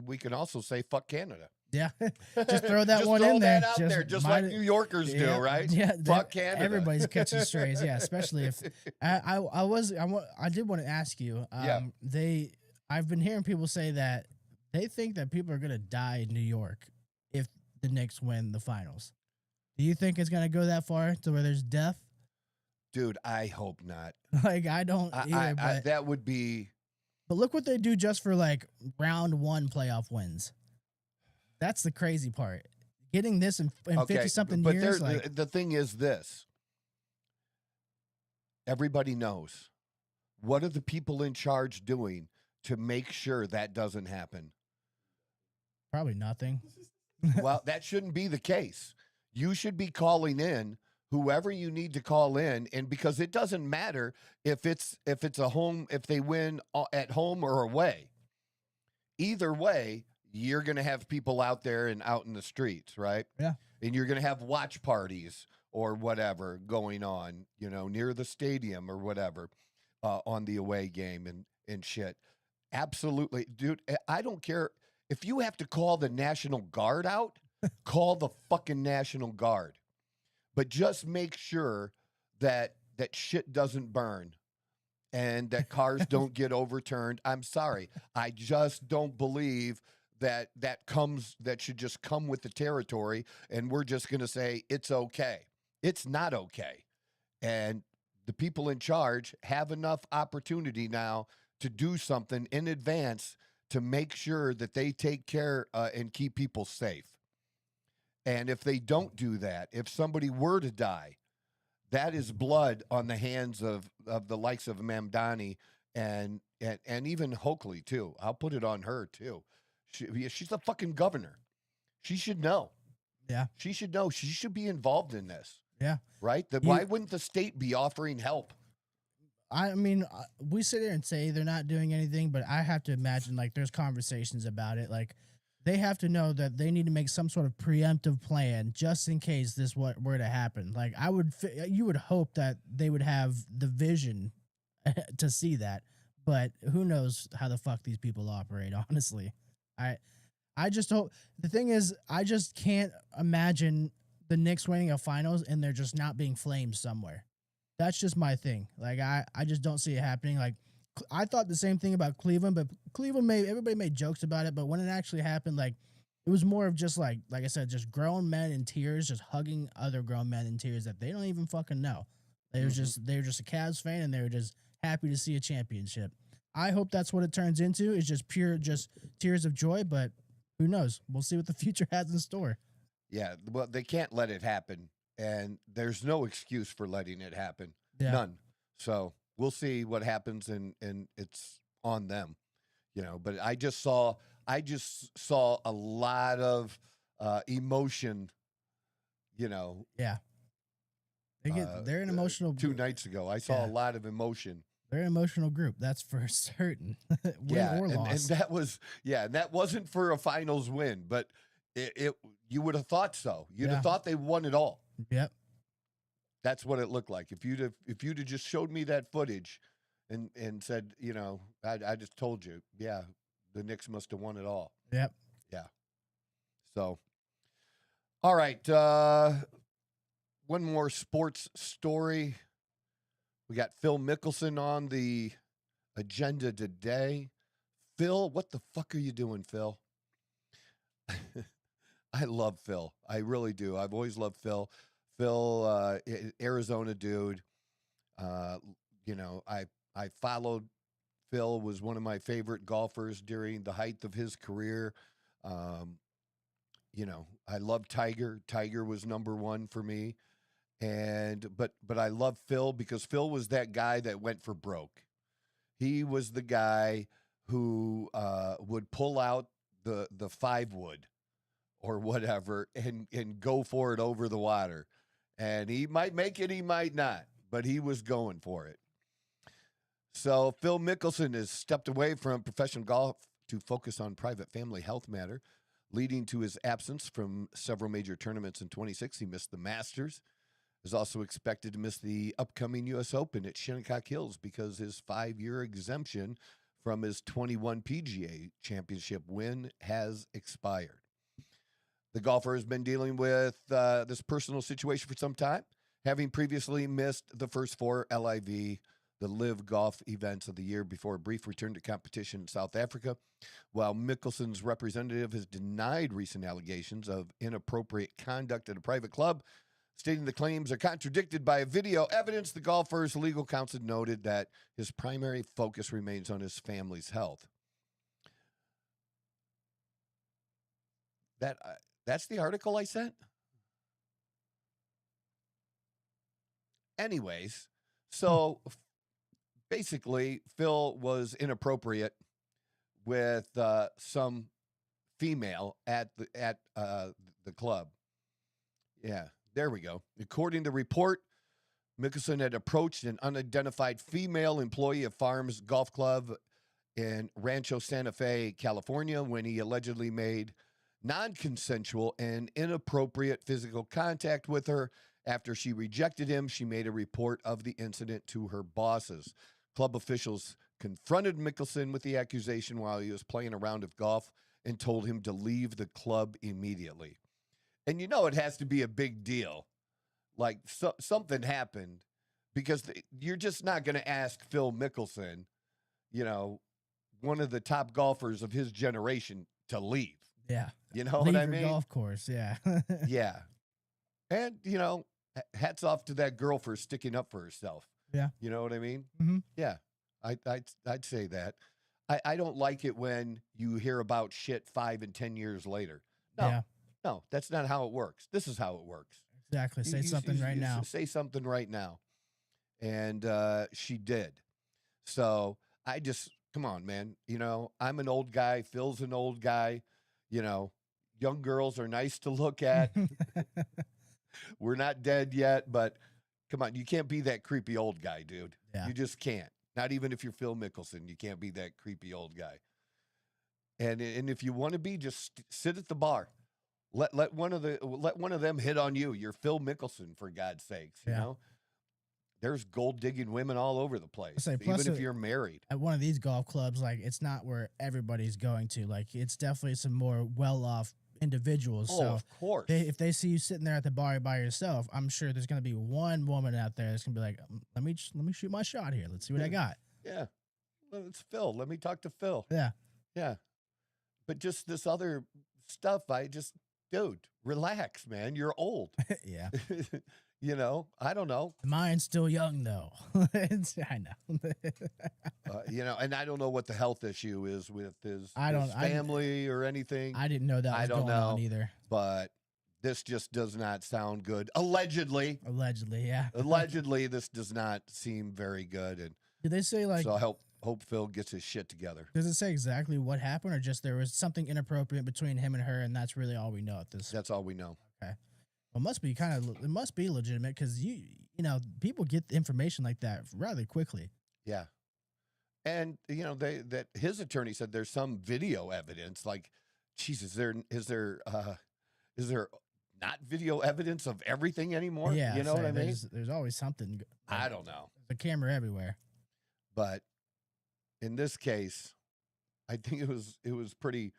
Speaker 1: we can also say fuck Canada.
Speaker 4: Yeah, just throw that
Speaker 1: just
Speaker 4: one
Speaker 1: throw
Speaker 4: in there.
Speaker 1: that out there, just like New Yorkers do, right?
Speaker 4: Yeah,
Speaker 1: fuck Canada.
Speaker 4: Everybody's catching strays. Yeah, especially if I did want to ask you. I've been hearing people say that they think that people are gonna die in New York if the Knicks win the finals. Do you think it's gonna go that far to where there's death?
Speaker 1: Dude, I hope not.
Speaker 4: Like, I don't either. But
Speaker 1: That would be.
Speaker 4: But look what they do just for like round 1 playoff wins. That's the crazy part. Getting this in 50 something years. Like,
Speaker 1: the thing is this. Everybody knows. What are the people in charge doing to make sure that doesn't happen?
Speaker 4: probably nothing.
Speaker 1: Well, that shouldn't be the case. You should be calling in whoever you need to call in, and because it doesn't matter if it's a home, if they win at home or away. Either way, you're going to have people out there and out in the streets, right?
Speaker 4: Yeah.
Speaker 1: And you're going to have watch parties or whatever going on, near the stadium or whatever, on the away game and shit. Absolutely. Dude, I don't care. If you have to call the National Guard out, call the fucking National Guard. But just make sure that shit doesn't burn and that cars don't get overturned. I'm sorry. I just don't believe that should just come with the territory, and we're just going to say it's okay. It's not okay. And the people in charge have enough opportunity now to do something in advance to make sure that they take care and keep people safe. And if they don't do that, if somebody were to die, that is blood on the hands of the likes of Mamdani and even Hokley too. I'll put it on her too. She's the fucking governor. She should know.
Speaker 4: Yeah.
Speaker 1: She should know. She should be involved in this.
Speaker 4: Yeah.
Speaker 1: Right? Why wouldn't the state be offering help?
Speaker 4: I mean, we sit there and say they're not doing anything, but I have to imagine like there's conversations about it. Like they have to know that they need to make some sort of preemptive plan just in case this were to happen. Like you would hope that they would have the vision to see that, but who knows how the fuck these people operate, honestly. I just hope. The thing is, I just can't imagine the Knicks winning a finals and they're just not being flamed somewhere. That's just my thing. Like I just don't see it happening. Like I thought the same thing about Cleveland, but everybody made jokes about it. But when it actually happened, like it was more of just like I said, just grown men in tears, just hugging other grown men in tears that they don't even fucking know. They were just a Cavs fan and they were just happy to see a championship. I hope that's what it turns into. It's just pure tears of joy, but who knows? We'll see what the future has in store.
Speaker 1: Yeah, well, they can't let it happen, and there's no excuse for letting it happen.
Speaker 4: Yeah.
Speaker 1: None. So we'll see what happens, and it's on them, But I just saw a lot of emotion,
Speaker 4: Yeah. They're an emotional
Speaker 1: 2 nights ago. I saw a lot of emotion.
Speaker 4: They're an emotional group, that's for certain. Win or loss.
Speaker 1: And that wasn't for a finals win, but it you would have thought so. You'd have thought they won it all.
Speaker 4: Yep.
Speaker 1: That's what it looked like. If you'd have just showed me that footage and said, I just told you, the Knicks must have won it all.
Speaker 4: Yep.
Speaker 1: Yeah. So, all right. One more sports story. We got Phil Mickelson on the agenda today. Phil, what the fuck are you doing, Phil? I love Phil. I really do. I've always loved Phil. Phil, Arizona dude. I followed Phil, was one of my favorite golfers during the height of his career. I love Tiger. Tiger was number one for me. But I love Phil because Phil was that guy that went for broke. He was the guy who would pull out the 5-wood or whatever and go for it over the water. And he might make it, he might not, but he was going for it. So Phil Mickelson has stepped away from professional golf to focus on private family health matter, leading to his absence from several major tournaments in 26. He missed the Masters. Is also expected to miss the upcoming U.S. Open at Shinnecock Hills because his 5-year exemption from his 21 PGA Championship win has expired. The golfer has been dealing with this personal situation for some time, having previously missed the first 4 LIV, the LIV Golf events of the year before a brief return to competition in South Africa. While Mickelson's representative has denied recent allegations of inappropriate conduct at a private club, Stating the claims are contradicted by video evidence, the golfer's legal counsel noted that his primary focus remains on his family's health. That's the article I sent? Anyways, so basically, Phil was inappropriate with some female at the club. Yeah, there we go. According to report, Mickelson had approached an unidentified female employee of Farms Golf Club in Rancho Santa Fe, California, when he allegedly made non-consensual and inappropriate physical contact with her. After she rejected him, she made a report of the incident to her bosses. Club officials confronted Mickelson with the accusation while he was playing a round of golf and told him to leave the club immediately. And you know it has to be a big deal. Like something happened, because you're just not going to ask Phil Mickelson, you know, one of the top golfers of his generation, to leave.
Speaker 4: Yeah.
Speaker 1: You know
Speaker 4: Leave
Speaker 1: what I
Speaker 4: your
Speaker 1: mean?
Speaker 4: golf course, yeah.
Speaker 1: Yeah. And, you know, hats off to that girl for sticking up for herself.
Speaker 4: Yeah.
Speaker 1: You know what I mean?
Speaker 4: Mm-hmm.
Speaker 1: Yeah. I'd say that. I don't like it when you hear about shit 5 and 10 years later. No.
Speaker 4: Yeah.
Speaker 1: No, that's not how it works. This is how it works.
Speaker 4: Exactly. Say something right now.
Speaker 1: Say something right now. And she did. So I just, come on, man. You know, I'm an old guy. Phil's an old guy. You know, young girls are nice to look at. We're not dead yet, but come on. You can't be that creepy old guy, dude.
Speaker 4: Yeah.
Speaker 1: You just can't. Not even if you're Phil Mickelson. You can't be that creepy old guy. And if you want to be, just sit at the bar. Let one of them hit on you. You're Phil Mickelson, for God's sakes. You know, there's gold digging women all over the place. Even if you're married.
Speaker 4: At one of these golf clubs, like, it's not where everybody's going to. Like, it's definitely some more well-off individuals.
Speaker 1: Oh,
Speaker 4: so
Speaker 1: of course.
Speaker 4: if they see you sitting there at the bar by yourself, I'm sure there's going to be one woman out there that's going to be like, let me shoot my shot here. Let's see what I got.
Speaker 1: Yeah. Well, it's Phil. Let me talk to Phil.
Speaker 4: Yeah.
Speaker 1: Yeah. But just this other stuff, dude, relax, man. You're old.
Speaker 4: Yeah.
Speaker 1: You know, I don't know.
Speaker 4: Mine's still young, though. I know.
Speaker 1: You know, and I don't know what the health issue is with his family or anything.
Speaker 4: I didn't know that was going on either.
Speaker 1: But this just does not sound good. Allegedly.
Speaker 4: Allegedly, yeah.
Speaker 1: Allegedly, this does not seem very good. And
Speaker 4: did they say, like...
Speaker 1: So I hope Phil gets his shit together.
Speaker 4: Does it say exactly what happened, or just there was something inappropriate between him and her, and that's really all we know at this?
Speaker 1: That's all we know.
Speaker 4: Okay. Well, it must be legitimate, because you know, people get information like that rather quickly.
Speaker 1: Yeah. And, you know, that his attorney said there's some video evidence. Like, Jesus, is there not video evidence of everything anymore?
Speaker 4: Yeah.
Speaker 1: You know what I mean?
Speaker 4: There's always something.
Speaker 1: I don't know.
Speaker 4: There's a camera everywhere.
Speaker 1: But in this case, I think it was pretty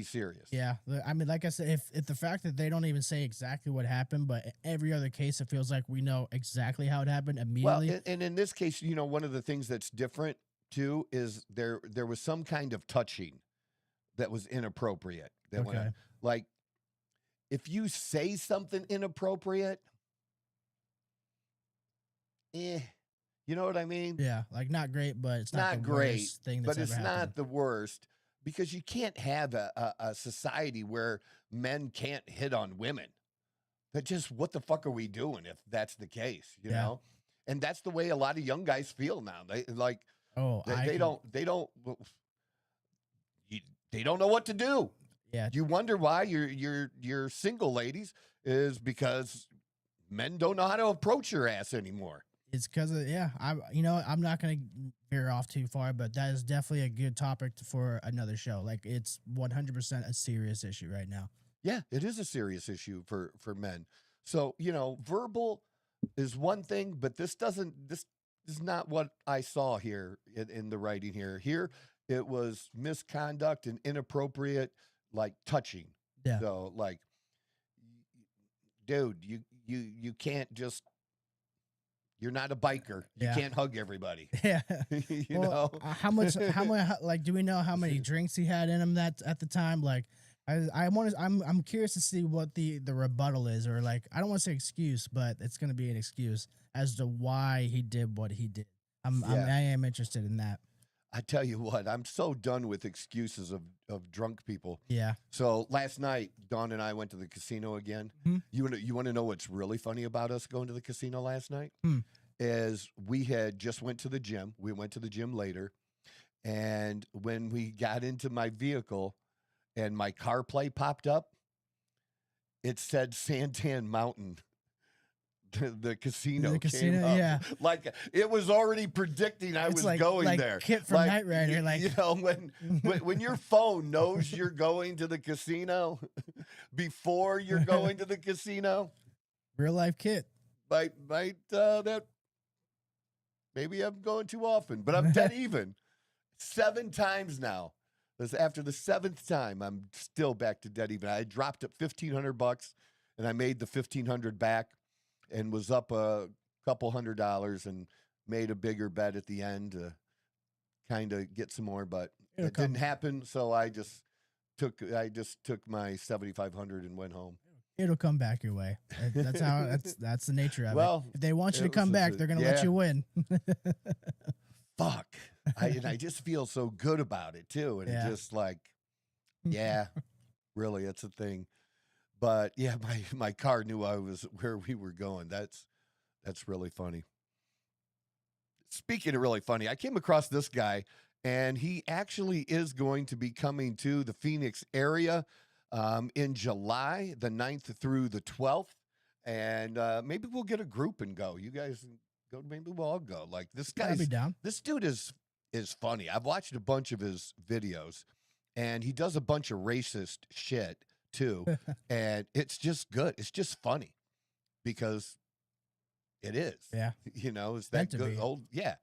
Speaker 1: serious.
Speaker 4: Yeah. I mean, like I said, if the fact that they don't even say exactly what happened, but every other case, it feels like we know exactly how it happened immediately.
Speaker 1: Well, and in this case, you know, one of the things that's different too is there was some kind of touching that was inappropriate. That went on. Like, if you say something inappropriate, you know what I mean?
Speaker 4: Yeah, like, not great, but it's not the
Speaker 1: great
Speaker 4: worst thing that's
Speaker 1: but it's
Speaker 4: ever happened.
Speaker 1: not the worst, because you can't have a society where men can't hit on women. That just, what the fuck are we doing if that's the case, you know? And that's the way a lot of young guys feel now. They like, they don't know what to do.
Speaker 4: Yeah.
Speaker 1: You wonder why you're single, ladies, is because men don't know how to approach your ass anymore.
Speaker 4: It's because of, I'm not going to veer off too far, but that is definitely a good topic for another show. Like, it's 100% a serious issue right now.
Speaker 1: Yeah, it is a serious issue for men. So, you know, verbal is one thing, but this is not what I saw here in the writing here. Here, it was misconduct and inappropriate, like, touching.
Speaker 4: Yeah.
Speaker 1: So, like, dude, you can't just, you're not a biker. You can't hug everybody.
Speaker 4: Yeah.
Speaker 1: you know?
Speaker 4: How much, like, do we know how many drinks he had in him that at the time? Like, I'm curious to see what the rebuttal is, or like, I don't want to say excuse, but it's going to be an excuse as to why he did what he did. I am interested in that.
Speaker 1: I tell you what, I'm so done with excuses of drunk people.
Speaker 4: Yeah.
Speaker 1: So last night, Dawn and I went to the casino again.
Speaker 4: Mm-hmm.
Speaker 1: You want to know what's really funny about us going to the casino last night?
Speaker 4: Hmm.
Speaker 1: Is we had just went to the gym. We went to the gym later, and when we got into my vehicle, and my CarPlay popped up, it said Santan Mountain. The casino came up.
Speaker 4: Yeah.
Speaker 1: Like it was already predicting I was going there.
Speaker 4: Kit from Knight Rider, like,
Speaker 1: you know, when your phone knows you're going to the casino before you're going to the casino.
Speaker 4: Real life Kit.
Speaker 1: Might that maybe I'm going too often, but I'm dead even. 7 times now. After the 7th time, I'm still back to dead even. I dropped it $1,500 and I made the $1,500 back. And was up a couple $100 and made a bigger bet at the end to kind of get some more, but it didn't happen. So I just took my 7,500 and went home.
Speaker 4: It'll come back your way. That's how. That's the nature of
Speaker 1: it.
Speaker 4: If they want you to come back, they're gonna let you win.
Speaker 1: Fuck. I just feel so good about it too, and it just like, yeah, really, it's a thing. But yeah, my car knew I was where we were going. That's really funny. Speaking of really funny, I came across this guy, and he actually is going to be coming to the Phoenix area in July, the 9th through the 12th. And maybe we'll get a group and go. You guys go, maybe we'll all go. Like this guy, this dude is funny. I've watched a bunch of his videos, and he does a bunch of racist shit too, and it's just good. It's just funny because it is.
Speaker 4: Yeah,
Speaker 1: you know, it's that good old. Yeah,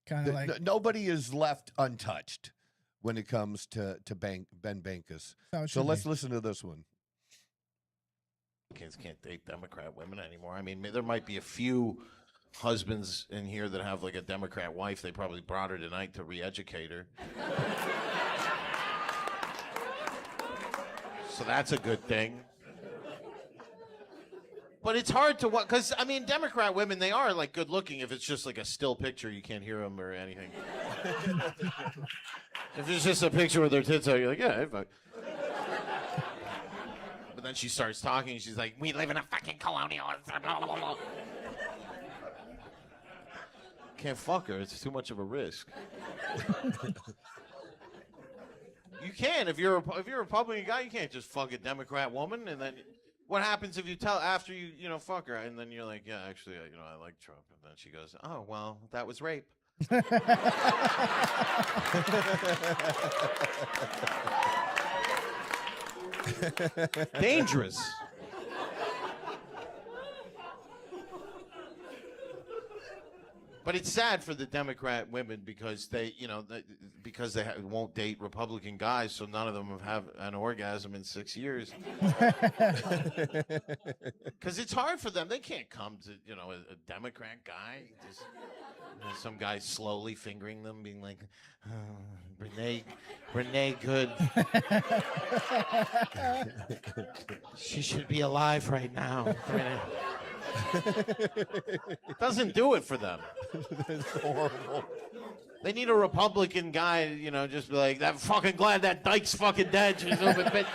Speaker 4: kind of like
Speaker 1: nobody is left untouched when it comes to Ben Bankus. So let's listen to this one.
Speaker 5: Kids can't date Democrat women anymore. I mean, there might be a few husbands in here that have like a Democrat wife. They probably brought her tonight to re-educate her. So that's a good thing. But it's hard to watch, because, I mean, Democrat women, they are, like, good looking. If it's just, like, a still picture, you can't hear them or anything. If it's just a picture with their tits out, you're like, yeah, fuck. But then she starts talking, she's like, we live in a fucking colonial. Can't fuck her. It's too much of a risk. You can. If you're a Republican guy, you can't just fuck a Democrat woman. And then what happens if you tell after you fuck her, and then you're like, yeah, actually, I like Trump. And then she goes, oh, well, that was rape. Dangerous. But it's sad for the Democrat women because they won't date Republican guys, so none of them have an orgasm in 6 years. Because it's hard for them. They can't come to a Democrat guy. Just, some guy slowly fingering them, being like, oh, Renee good. She should be alive right now. Doesn't do it for them.
Speaker 1: That's horrible.
Speaker 5: They need a Republican guy, just be like, I'm fucking glad that dyke's fucking dead. She's a little bit.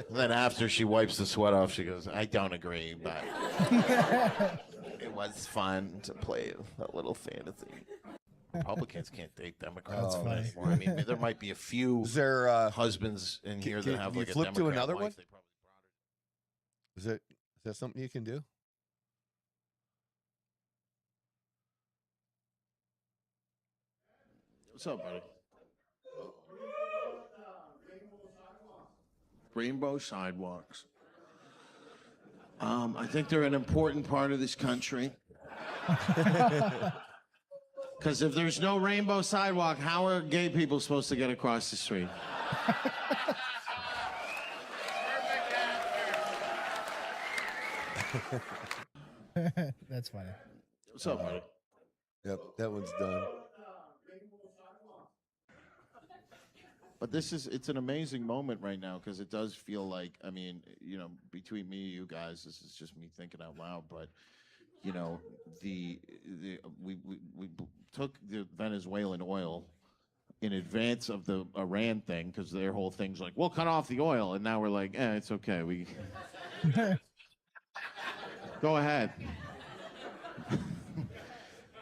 Speaker 5: Then after she wipes the sweat off, she goes, I don't agree, but it was fun to play a little fantasy. Republicans can't date Democrats anymore. I mean, there might be a few husbands in here that have like a Democrat
Speaker 1: to another
Speaker 5: wife.
Speaker 1: one?
Speaker 5: They probably brought her.
Speaker 1: Is that something you can do?
Speaker 5: What's up, buddy? Rainbow sidewalks. I think they're an important part of this country. Because if there's no rainbow sidewalk, how are gay people supposed to get across the street?
Speaker 4: That's funny.
Speaker 5: What's up, buddy?
Speaker 1: Yep, that one's done.
Speaker 5: But it's an amazing moment right now because it does feel like, I mean, between me and you guys, this is just me thinking out loud, but we took the Venezuelan oil in advance of the Iran thing because their whole thing's like, we'll cut off the oil, and now we're like, it's okay, we go ahead.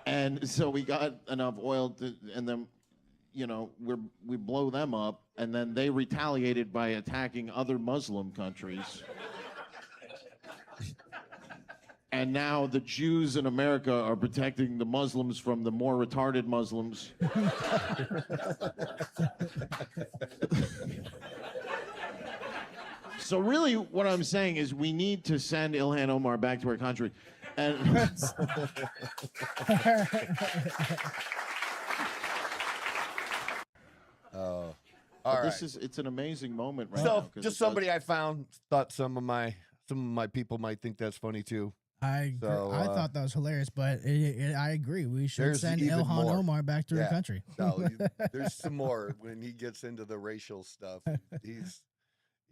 Speaker 5: And so we got enough oil and then we blow them up, and then they retaliated by attacking other Muslim countries. And now the Jews in America are protecting the Muslims from the more retarded Muslims. So really what I'm saying is we need to send Ilhan Omar back to her country. And
Speaker 1: All right.
Speaker 5: It's an amazing moment right
Speaker 1: So,
Speaker 5: now.
Speaker 1: just somebody I found thought some of my people might think that's funny too.
Speaker 4: I thought that was hilarious, but I agree. We should
Speaker 1: There's
Speaker 4: send
Speaker 1: even
Speaker 4: Ilhan
Speaker 1: more.
Speaker 4: Omar back to her country.
Speaker 1: No, there's some more when he gets into the racial stuff.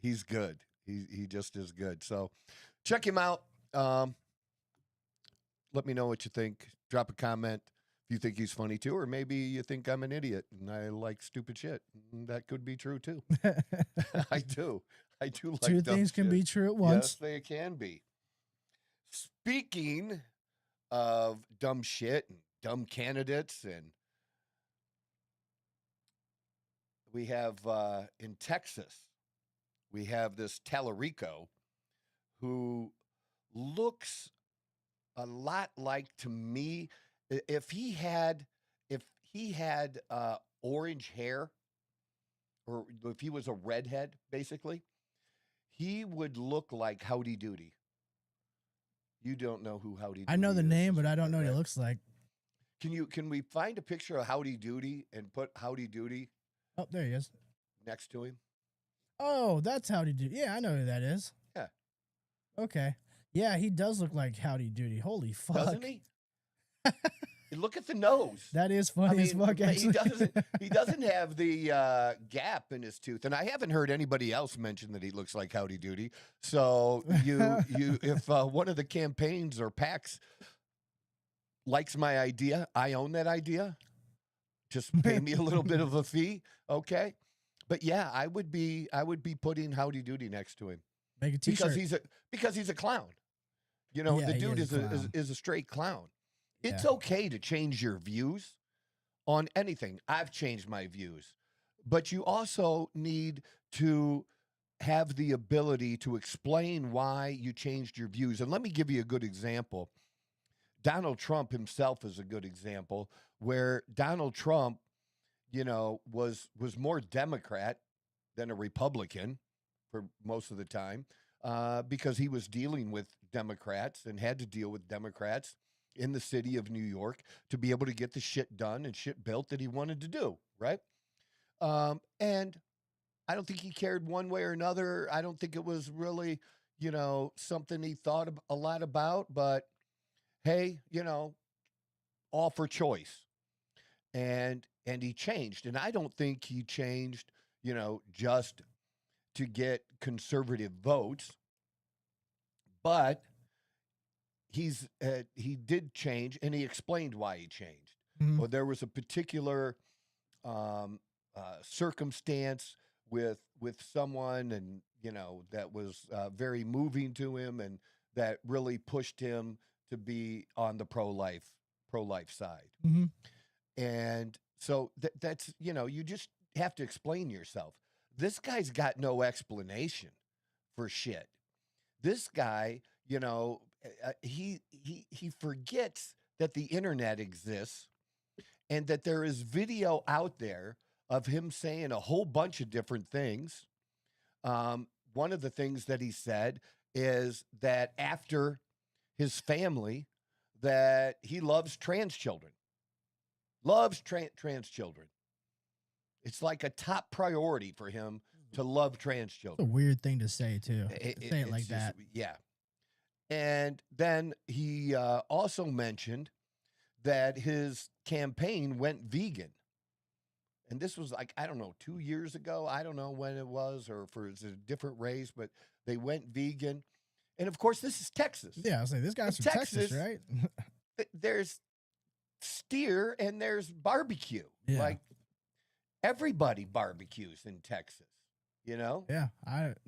Speaker 1: He's good. He just is good. So check him out. Let me know what you think. Drop a comment if you think he's funny too, or maybe you think I'm an idiot and I like stupid shit. That could be true too. I do. I do like
Speaker 4: Two
Speaker 1: dumb
Speaker 4: things can
Speaker 1: shit.
Speaker 4: be true at once.
Speaker 1: Yes, they can be. Speaking of dumb shit and dumb candidates, and we have in Texas, we have this Tallarico who looks a lot like, to me, if he had orange hair, or if he was a redhead, basically, he would look like Howdy Doody. You don't know who Howdy Doody is.
Speaker 4: I know the name, but I don't know what
Speaker 1: Okay.
Speaker 4: he looks like.
Speaker 1: Can we find a picture of Howdy Doody and put Howdy Doody
Speaker 4: Oh, there he is.
Speaker 1: next to him?
Speaker 4: Oh, that's Howdy Doody. Yeah, I know who that is.
Speaker 1: Yeah.
Speaker 4: Okay. Yeah, he does look like Howdy Doody. Holy fuck.
Speaker 1: Doesn't he? Look at the nose.
Speaker 4: That is funny as fuck,
Speaker 1: he
Speaker 4: actually.
Speaker 1: doesn't have the gap in his tooth, and I haven't heard anybody else mention that he looks like Howdy Doody. So if one of the campaigns or PACs likes my idea, I own that idea. Just pay me a little bit of a fee, okay? But yeah, I would be putting Howdy Doody next to him
Speaker 4: Make a t-shirt.
Speaker 1: because he's a clown.
Speaker 4: Yeah,
Speaker 1: the
Speaker 4: he
Speaker 1: dude
Speaker 4: is a clown.
Speaker 1: is a straight clown. It's
Speaker 4: Yeah.
Speaker 1: okay to change your views on anything. I've changed my views, but you also need to have the ability to explain why you changed your views. And let me give you a good example. Donald Trump himself is a good example, where Donald Trump, was more Democrat than a Republican for most of the time, because he was dealing with Democrats and had to deal with Democrats in the city of New York to be able to get the shit done and shit built that he wanted to do, right? And I don't think he cared one way or another. I don't think it was really, something he thought a lot about, but hey, all for choice. And he changed. And I don't think he changed, just to get conservative votes, but he did change, and he explained why he changed.
Speaker 4: Mhm.
Speaker 1: Well, there was a particular circumstance with someone, and that was very moving to him, and that really pushed him to be on the pro-life side.
Speaker 4: Mhm.
Speaker 1: And so that's you just have to explain yourself. This guy's got no explanation for shit. This guy, he forgets that the internet exists and that there is video out there of him saying a whole bunch of different things. One of the things that he said is that after his family, that he loves trans children. Loves trans children. It's like a top priority for him to love trans
Speaker 4: It's a
Speaker 1: children.
Speaker 4: weird thing to say, too. Say it
Speaker 1: It's
Speaker 4: like
Speaker 1: just-
Speaker 4: that.
Speaker 1: Yeah. And then he also mentioned that his campaign went vegan. And this was like, I don't know, 2 years ago. I don't know when it was, or for it's a different race, but they went vegan. And of course, this is Texas.
Speaker 4: Yeah, I was like, this guy's
Speaker 1: In
Speaker 4: from Texas,
Speaker 1: Texas,
Speaker 4: right?
Speaker 1: There's steer and there's barbecue.
Speaker 4: Yeah.
Speaker 1: Like everybody barbecues in Texas, you know?
Speaker 4: Yeah,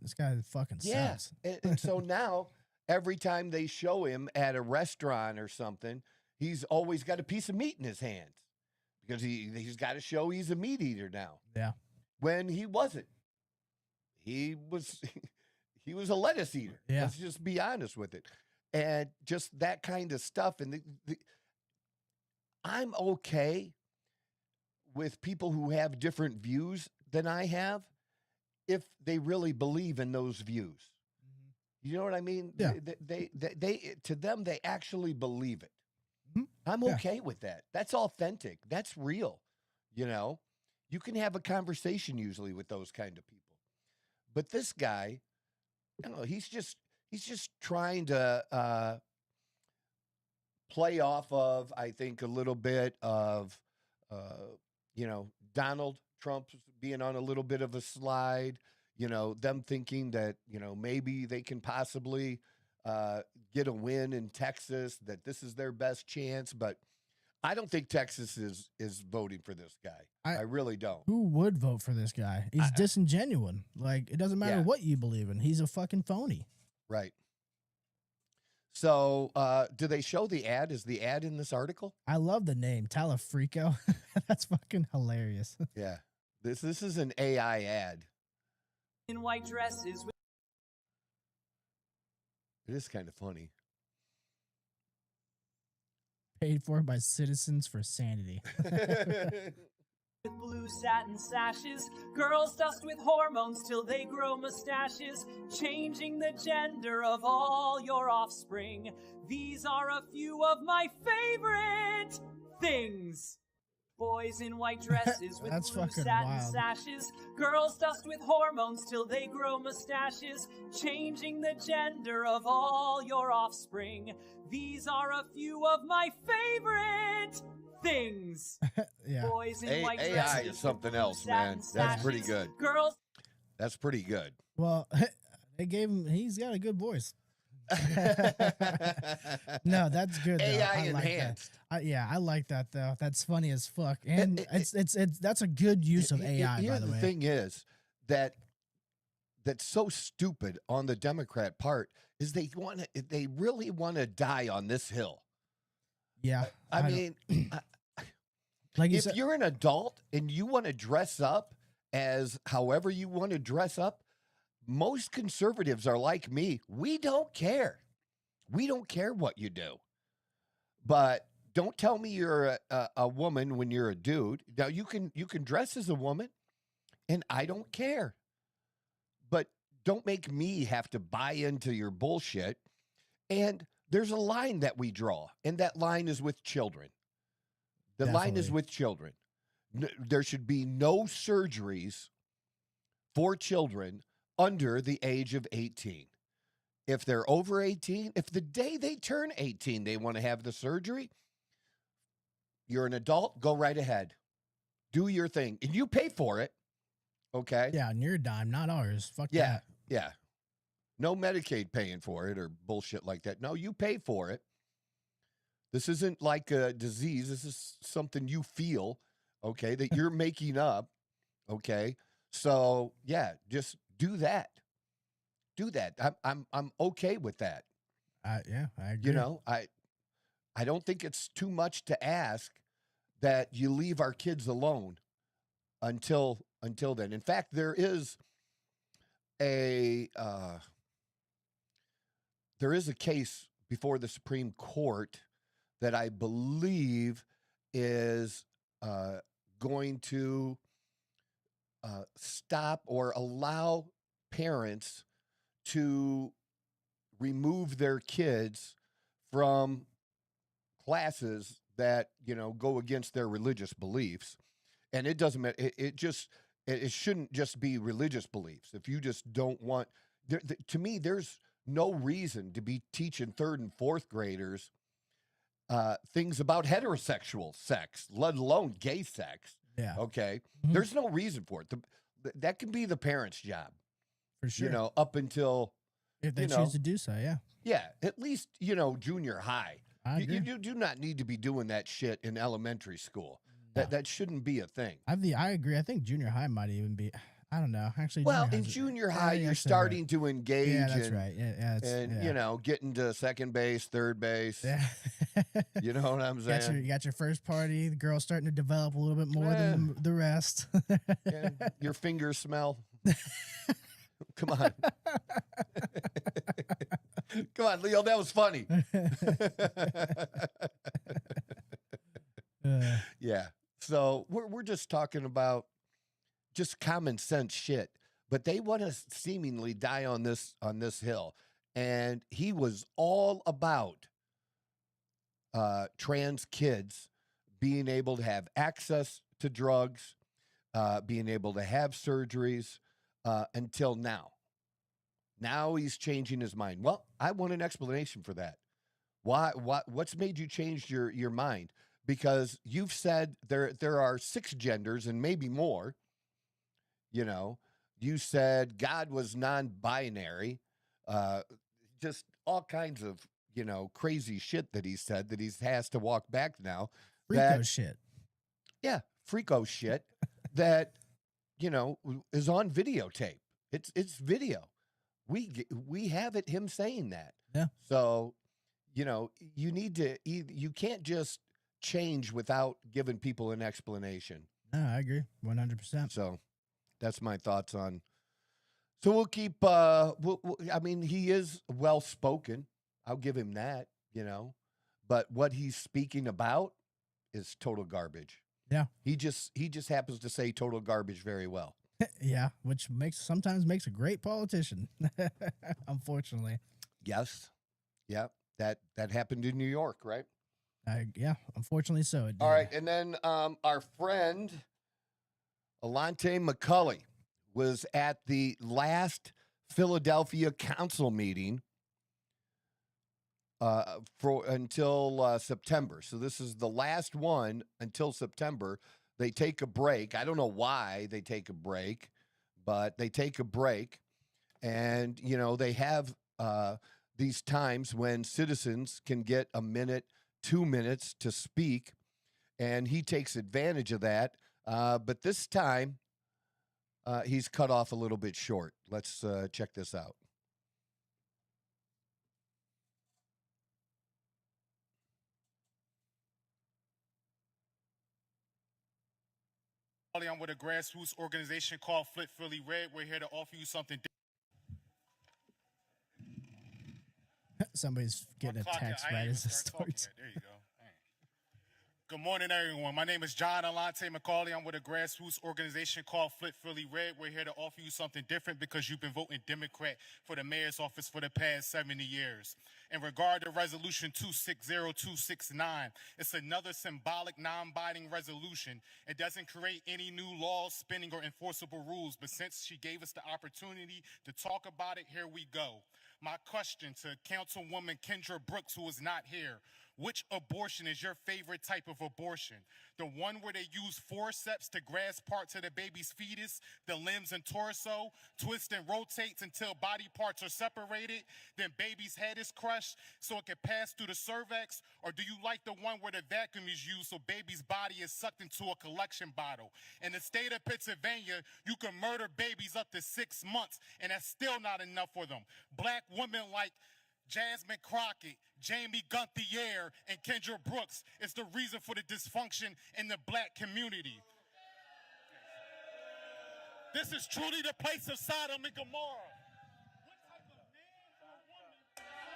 Speaker 4: this guy fucking
Speaker 1: Yeah.
Speaker 4: sucks.
Speaker 1: And so now every time they show him at a restaurant or something, he's always got a piece of meat in his hands because he's got to show he's a meat eater now.
Speaker 4: Yeah.
Speaker 1: When he wasn't. He was he was a lettuce eater.
Speaker 4: Yeah.
Speaker 1: Let's just be honest with it. And just that kind of stuff. And I'm okay with people who have different views than I have if they really believe in those views. You know what I mean?
Speaker 4: Yeah.
Speaker 1: They to them, they actually believe it.
Speaker 4: Mhm.
Speaker 1: I'm
Speaker 4: Yeah.
Speaker 1: okay with that. That's authentic. That's real. You know, you can have a conversation usually with those kind of people. But this guy, I don't know, he's just trying to play off of, I think, a little bit of, Donald Trump being on a little bit of a slide, them thinking that, maybe they can possibly get a win in Texas, that this is their best chance. But I don't think Texas is voting for this guy. I really don't.
Speaker 4: Who would vote for this guy? He's disingenuous. Like, it doesn't matter
Speaker 1: Yeah.
Speaker 4: what you believe in. He's a fucking phony.
Speaker 1: Right. So, do they show the ad? Is the ad in this article?
Speaker 4: I love the name, Talafrico. That's fucking hilarious.
Speaker 1: Yeah. This is an AI ad.
Speaker 6: In white dresses with
Speaker 1: It is kind of funny.
Speaker 4: Paid for by Citizens for Sanity.
Speaker 6: blue satin sashes, girls dust with hormones till they grow mustaches, changing the gender of all your offspring. These are a few of my favorite things. Boys in white dresses with
Speaker 4: That's
Speaker 6: blue
Speaker 4: fucking
Speaker 6: satin
Speaker 4: wild.
Speaker 6: sashes, girls dust with hormones till they grow mustaches, changing the gender of all your offspring. These are a few of my favorite things.
Speaker 4: Yeah.
Speaker 6: Boys in white
Speaker 1: AI
Speaker 6: dresses
Speaker 1: is
Speaker 6: with
Speaker 1: something
Speaker 6: blue
Speaker 1: else, man.
Speaker 6: satin
Speaker 1: That's pretty
Speaker 6: sashes,
Speaker 1: good.
Speaker 6: Girls
Speaker 1: That's pretty good.
Speaker 4: Well, they gave him, he's got a good voice. No, that's good. Though.
Speaker 1: AI
Speaker 4: I like
Speaker 1: enhanced.
Speaker 4: that. Yeah, I like that though. That's funny as fuck, and it's that's a good use of AI.
Speaker 1: Here
Speaker 4: By the way,
Speaker 1: thing is that's so stupid on the Democrat part is they really want to die on this hill.
Speaker 4: yeah.
Speaker 1: I
Speaker 4: don't-
Speaker 1: mean,
Speaker 4: like you
Speaker 1: if
Speaker 4: said,
Speaker 1: you're an adult and you want to dress up as however you want to dress up, most conservatives are like me. We don't care. We don't care what you do. But don't tell me you're a woman when you're a dude. Now you can dress as a woman, and I don't care. But don't make me have to buy into your bullshit. And there's a line that we draw, and that line is with children. The line is
Speaker 4: Definitely.
Speaker 1: with children. There should be no surgeries for children under the age of 18. If they're over 18, if the day they turn 18, they want to have the surgery, you're an adult, go right ahead. Do your thing. And you pay for it. Okay?
Speaker 4: yeah, on your dime, not ours. Fuck
Speaker 1: Yeah.
Speaker 4: that.
Speaker 1: Yeah. No Medicaid paying for it or bullshit like that. No, you pay for it. This isn't like a disease. This is something you feel, okay, that you're making up, okay? So, yeah, just do that. Do that. I'm okay with that.
Speaker 4: Yeah, I agree.
Speaker 1: You know, I don't think it's too much to ask that you leave our kids alone until then. In fact, there is a case before the Supreme Court that I believe is going to stop or allow parents to remove their kids from classes that, go against their religious beliefs. And it doesn't matter. It shouldn't just be religious beliefs. If you just don't want, to me, there's no reason to be teaching 3rd and 4th graders things about heterosexual sex, let alone gay sex.
Speaker 4: Yeah.
Speaker 1: Okay.
Speaker 4: Mhm.
Speaker 1: There's no reason for it. That can be the parents' job,
Speaker 4: For sure.
Speaker 1: you know, up until,
Speaker 4: if they
Speaker 1: you
Speaker 4: choose
Speaker 1: know,
Speaker 4: to do so, yeah.
Speaker 1: yeah, at least, you know, junior high.
Speaker 4: I
Speaker 1: You
Speaker 4: agree.
Speaker 1: do not need to be doing that shit in elementary school.
Speaker 4: No.
Speaker 1: That shouldn't be a thing.
Speaker 4: I agree. I think junior high might even be. I don't know. Actually,
Speaker 1: Well, in
Speaker 4: high's-
Speaker 1: junior
Speaker 4: yeah,
Speaker 1: high,
Speaker 4: you're
Speaker 1: you're
Speaker 4: actually right.
Speaker 1: starting to engage
Speaker 4: Yeah, that's right. Yeah,
Speaker 1: and
Speaker 4: yeah.
Speaker 1: you know, getting to second base, third base.
Speaker 4: Yeah.
Speaker 1: You know what I'm
Speaker 4: You
Speaker 1: saying?
Speaker 4: got your first party. The girl's starting to develop a little bit more
Speaker 1: Eh.
Speaker 4: than the rest.
Speaker 1: Yeah, your fingers smell. Come on. Come on, Leo, that was funny. Yeah. So we're just talking about just common sense shit. But they want to seemingly die on this hill. And he was all about trans kids being able to have access to drugs, being able to have surgeries until now. Now he's changing his mind. Well, I want an explanation for that. What's made you change your mind? Because you've said there are 6 genders and maybe more. You know, you said God was non-binary, just all kinds of, you know, crazy shit that he said that he has to walk back now.
Speaker 4: Freako shit.
Speaker 1: Yeah, freako shit that, you know, is on videotape. It's video. We have it, him saying that.
Speaker 4: Yeah.
Speaker 1: So, you know, you can't just change without giving people an explanation.
Speaker 4: No, I agree 100%.
Speaker 1: So that's my thoughts on. So we'll keep. I mean, he is well spoken. I'll give him that. You know, but what he's speaking about is total garbage.
Speaker 4: Yeah.
Speaker 1: He just happens to say total garbage very well.
Speaker 4: Yeah, which sometimes makes a great politician. Unfortunately.
Speaker 1: Yes. Yeah. That happened in New York, right?
Speaker 4: Yeah, unfortunately so. It did.
Speaker 1: All right, and then our friend Alante McCulley was at the last Philadelphia council meeting until September. So this is the last one until September. They take a break. I don't know why they take a break, but they take a break, and you know they have these times when citizens can get a minute, 2 minutes to speak, and he takes advantage of that. But this time, he's cut off a little bit short. Let's check this out.
Speaker 7: I'm with a grassroots organization called Flip Philly Red. We're here to offer you something
Speaker 4: Somebody's getting a text right as this starts.
Speaker 7: There you go. Good morning, everyone. My name is John Alante McCauley. I'm with a grassroots organization called Flip Philly Red. We're here to offer you something different because you've been voting Democrat for the mayor's office for the past 70 years. In regard to Resolution 260269, it's another symbolic, non-binding resolution. It doesn't create any new laws, spending, or enforceable rules, but since she gave us the opportunity to talk about it, here we go. My question to Councilwoman Kendra Brooks, who is not here: which abortion is your favorite type of abortion? The one where they use forceps to grasp parts of the baby's fetus, the limbs and torso, twist and rotates until body parts are separated, then baby's head is crushed so it can pass through the cervix? Or do you like the one where the vacuum is used so baby's body is sucked into a collection bottle? In the state of Pennsylvania, you can murder babies up to 6 months, and that's still not enough for them. Black women like Jasmine Crockett, Jamie Gunthier, and Kendra Brooks is the reason for the dysfunction in the black community. This is truly the place of Sodom and Gomorrah.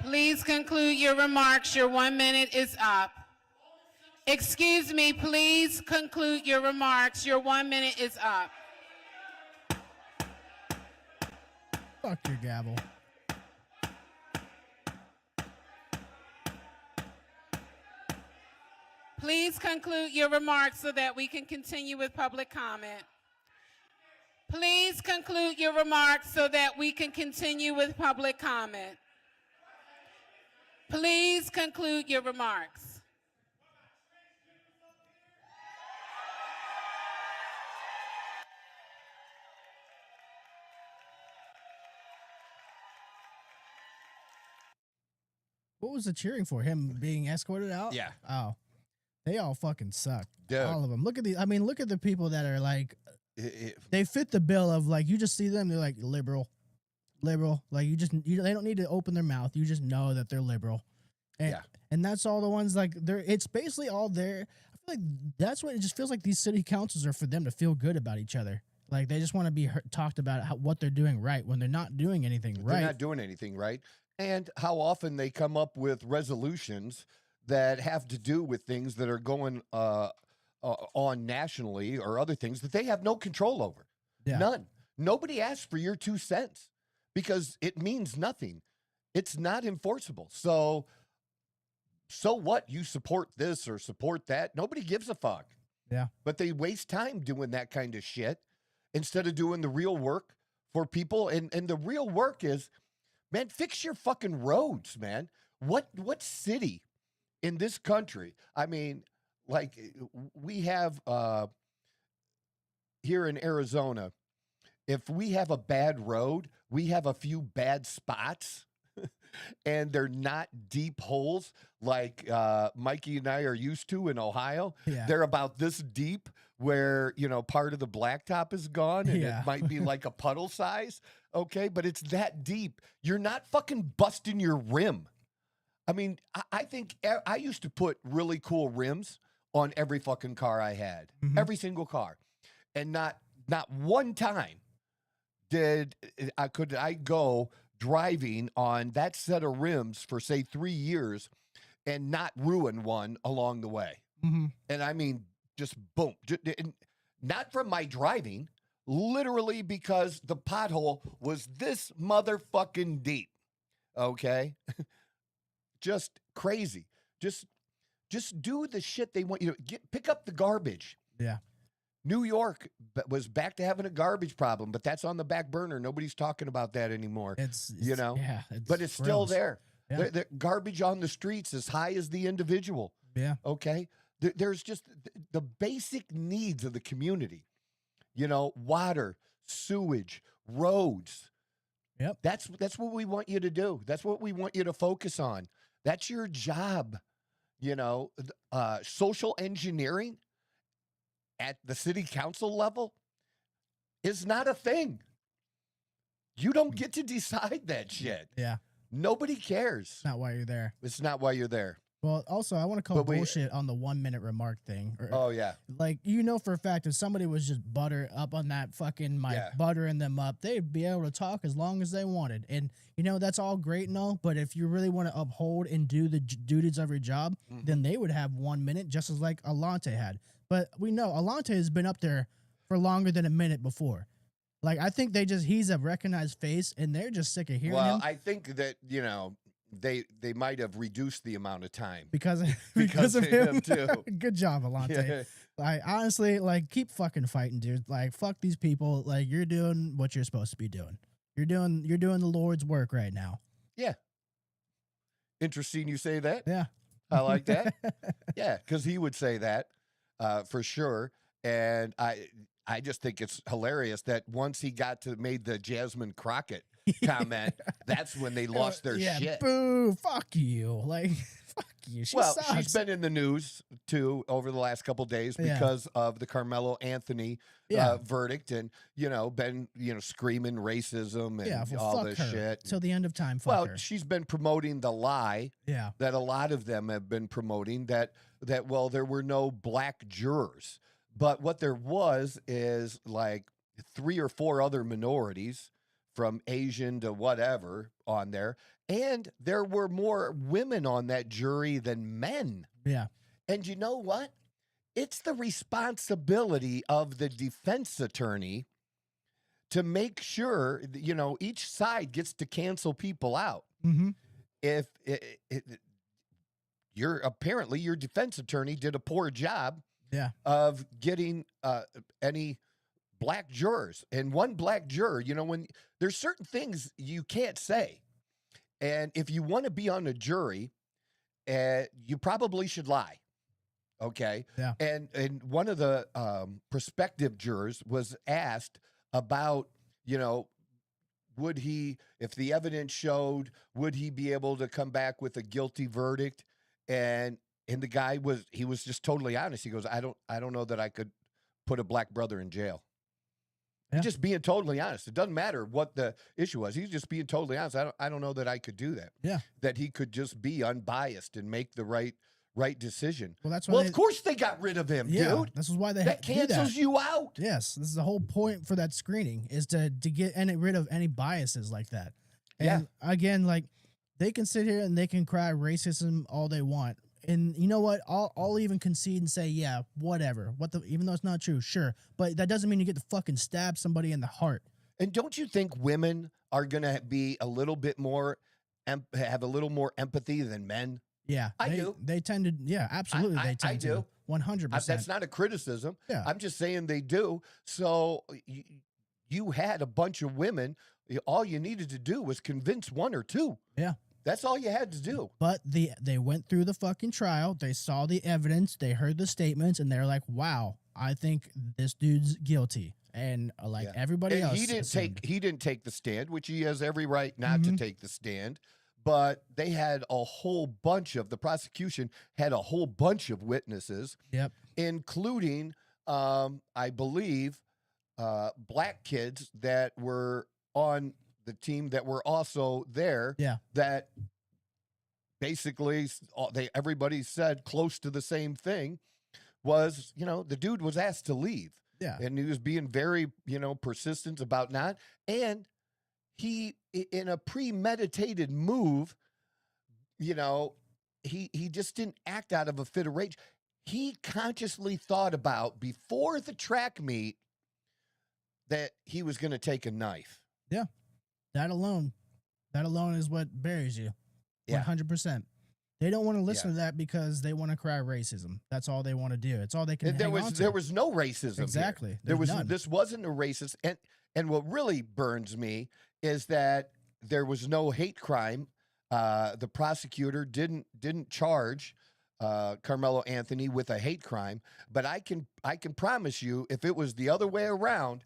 Speaker 8: Please conclude your remarks. Your 1 minute is up. Excuse me, please conclude your remarks. Your 1 minute is up.
Speaker 4: Fuck your gavel.
Speaker 8: Please conclude your remarks so that we can continue with public comment. Please conclude your remarks so that we can continue with public comment. Please conclude your remarks.
Speaker 4: What was the cheering for? Him being escorted out?
Speaker 1: Yeah.
Speaker 4: Oh, they all fucking suck.
Speaker 1: Dude.
Speaker 4: All of them. Look at look at the people that are like,
Speaker 1: It-
Speaker 4: they fit the bill of like, you just see them, they're like liberal. Like they don't need to open their mouth. You just know that they're liberal. And,
Speaker 1: Yeah.
Speaker 4: And that's all the ones like it's basically all there. I feel like that's what it just feels like. These city councils are for them to feel good about each other. Like they just want to be talked about what they're doing right when they're not doing anything right.
Speaker 1: They're not doing anything right. And how often they come up with resolutions that have to do with things that are going on nationally or other things that they have no control over.
Speaker 4: Yeah.
Speaker 1: None. Nobody asks for your 2 cents because it means nothing. It's not enforceable. So what? You support this or support that? Nobody gives a fuck.
Speaker 4: Yeah.
Speaker 1: But they waste time doing that kind of shit instead of doing the real work for people. And the real work is, man, fix your fucking roads, man. What city in this country? I mean, like we have here in Arizona, if we have a bad road, we have a few bad spots and they're not deep holes like Mikey and I are used to in Ohio.
Speaker 4: Yeah.
Speaker 1: They're about this deep where, part of the blacktop is gone and
Speaker 4: Yeah.
Speaker 1: it might be like a puddle size. Okay. But it's that deep. You're not fucking busting your rim. I mean, I think I used to put really cool rims on every fucking car I had, every single car. And not one time could I go driving on that set of rims for say 3 years and not ruin one along the way.
Speaker 4: Mm-hmm.
Speaker 1: And I mean, just boom, not from my driving, literally because the pothole was this motherfucking deep. Okay. Just crazy. Just do the shit they want you to pick up the garbage.
Speaker 4: Yeah.
Speaker 1: New York was back to having a garbage problem, but that's on the back burner. Nobody's talking about that anymore.
Speaker 4: It's
Speaker 1: Yeah,
Speaker 4: it's
Speaker 1: but it's still
Speaker 4: gross.
Speaker 1: there.
Speaker 4: Yeah.
Speaker 1: The garbage on the streets as high as the individual.
Speaker 4: Yeah.
Speaker 1: Okay. There's just the basic needs of the community. Water, sewage, roads.
Speaker 4: Yep.
Speaker 1: That's what we want you to do. That's what we want you to focus on. That's your job. Social engineering at the city council level is not a thing. You don't get to decide that shit.
Speaker 4: Yeah.
Speaker 1: Nobody cares.
Speaker 4: Not why you're there.
Speaker 1: It's not why you're there.
Speaker 4: Well, also, I want to call
Speaker 1: But
Speaker 4: bullshit on the 1 minute remark thing.
Speaker 1: Oh, yeah.
Speaker 4: Like, for a fact, if somebody was just butter up on that fucking mic,
Speaker 1: Yeah.
Speaker 4: buttering them up, they'd be able to talk as long as they wanted. And, that's all great and all, but if you really want to uphold and do the duties of your job, then they would have 1 minute, just as like Alante had. But we know Alante has been up there for longer than a minute before. Like, I think he's a recognized face, and they're just sick of hearing him.
Speaker 1: I think that, they might have reduced the amount of time.
Speaker 4: Because
Speaker 1: Because
Speaker 4: of
Speaker 1: of
Speaker 4: him.
Speaker 1: him, too.
Speaker 4: Good job, Alante.
Speaker 1: Yeah.
Speaker 4: Like, honestly, like, keep fucking fighting, dude. Like, fuck these people. Like, you're doing what you're supposed to be doing. You're doing the Lord's work right now.
Speaker 1: Yeah. Interesting you say that.
Speaker 4: Yeah.
Speaker 1: I like that. Yeah, because he would say that for sure. And I just think it's hilarious that once he made the Jasmine Crockett comment, that's when they lost their shit.
Speaker 4: Boo, fuck you. Like, fuck you. She sucks.
Speaker 1: She's been in the news too over the last couple days because of the Carmelo Anthony verdict, and been screaming racism and all
Speaker 4: fuck
Speaker 1: this
Speaker 4: her.
Speaker 1: shit.
Speaker 4: Till the end of time, fuck her.
Speaker 1: She's been promoting the lie that a lot of them have been promoting that there were no black jurors, but what there is like 3 or 4 other minorities from Asian to whatever on there. And there were more women on that jury than men.
Speaker 4: Yeah.
Speaker 1: And you know what? It's the responsibility of the defense attorney to make sure, each side gets to cancel people out.
Speaker 4: Mm-hmm.
Speaker 1: If your defense attorney did a poor job of getting any black jurors, and one black juror, when there's certain things you can't say. And if you want to be on a jury, you probably should lie. Okay.
Speaker 4: Yeah.
Speaker 1: And one of the prospective jurors was asked about, would he, if the evidence showed, would he be able to come back with a guilty verdict? And the guy was just totally honest. He goes, I don't know that I could put a black brother in jail.
Speaker 4: Yeah.
Speaker 1: He's just being totally honest. It doesn't matter what the issue was. He's just being totally honest. I don't know that I could do that.
Speaker 4: Yeah.
Speaker 1: That he could just be unbiased and make the right decision.
Speaker 4: Well, that's why
Speaker 1: of course they got rid of him, dude.
Speaker 4: This is why they
Speaker 1: That cancels you out.
Speaker 4: Yes, this is the whole point for that screening, is to get rid of any biases like that. And again, like, they can sit here and they can cry racism all they want. And you know what? I'll even concede and say, yeah, whatever. Even though it's not true, sure. But that doesn't mean you get to fucking stab somebody in the heart.
Speaker 1: And don't you think women are gonna be a little bit more, have a little more empathy than men?
Speaker 4: Yeah,
Speaker 1: I do.
Speaker 4: They tend to. Yeah, absolutely. They tend
Speaker 1: I
Speaker 4: to.
Speaker 1: do.
Speaker 4: 100%.
Speaker 1: That's not a criticism.
Speaker 4: Yeah.
Speaker 1: I'm just saying they do. So you had a bunch of women. All you needed to do was convince one or two.
Speaker 4: Yeah.
Speaker 1: That's all you had to do.
Speaker 4: But they went through the fucking trial. They saw the evidence. They heard the statements, and they're like, "Wow, I think this dude's guilty." And everybody
Speaker 1: And
Speaker 4: else,
Speaker 1: he didn't take the stand, which he has every right not to take the stand. But they had a whole bunch of, the prosecution had a whole bunch of witnesses.
Speaker 4: Yep.
Speaker 1: Including, I believe, black kids that were on the team that were also there.
Speaker 4: Yeah.
Speaker 1: That basically everybody said close to the same thing was, the dude was asked to leave.
Speaker 4: Yeah.
Speaker 1: And he was being very, persistent about not. And he, in a premeditated move, he just didn't act out of a fit of rage. He consciously thought about, before the track meet, that he was going to take a knife.
Speaker 4: Yeah. That alone is what buries you.
Speaker 1: Yeah.
Speaker 4: 100%. They don't want to listen to that because they want to cry racism. That's all they want to do. It's all they can.
Speaker 1: There was no racism.
Speaker 4: Exactly.
Speaker 1: There was
Speaker 4: none.
Speaker 1: This wasn't a racist. And what really burns me is that there was no hate crime. The prosecutor didn't charge Carmelo Anthony with a hate crime. But I can promise you, if it was the other way around,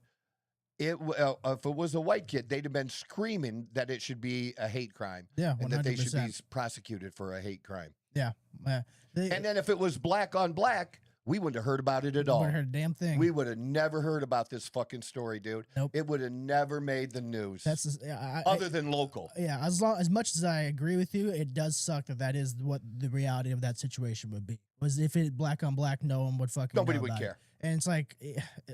Speaker 1: if it was a white kid, they'd have been screaming that it should be a hate crime.
Speaker 4: Yeah, 100%.
Speaker 1: And that they should be prosecuted for a hate crime.
Speaker 4: Yeah.
Speaker 1: And then if it was black on black, we wouldn't have heard about it at all.
Speaker 4: We would have heard a damn thing.
Speaker 1: We would have never heard about this fucking story, dude.
Speaker 4: Nope.
Speaker 1: It would have never made the news.
Speaker 4: That's
Speaker 1: other than local.
Speaker 4: Yeah, as much as I agree with you, it does suck that is what the reality of that situation would be. Was if it black on black, no one would fucking
Speaker 1: Nobody
Speaker 4: know
Speaker 1: would
Speaker 4: about
Speaker 1: care.
Speaker 4: It. And it's like,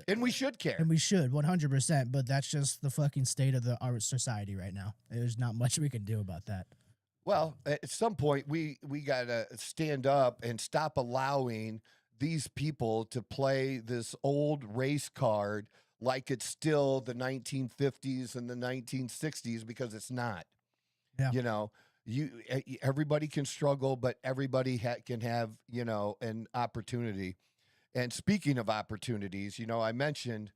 Speaker 1: and we should care.
Speaker 4: And we should, 100%. But that's just the fucking state of our society right now. There's not much we can do about that.
Speaker 1: Well, at some point, we gotta stand up and stop allowing these people to play this old race card like it's still the 1950s and the 1960s, because it's not.
Speaker 4: Yeah.
Speaker 1: Everybody can struggle, but everybody can have, an opportunity. And speaking of opportunities, I mentioned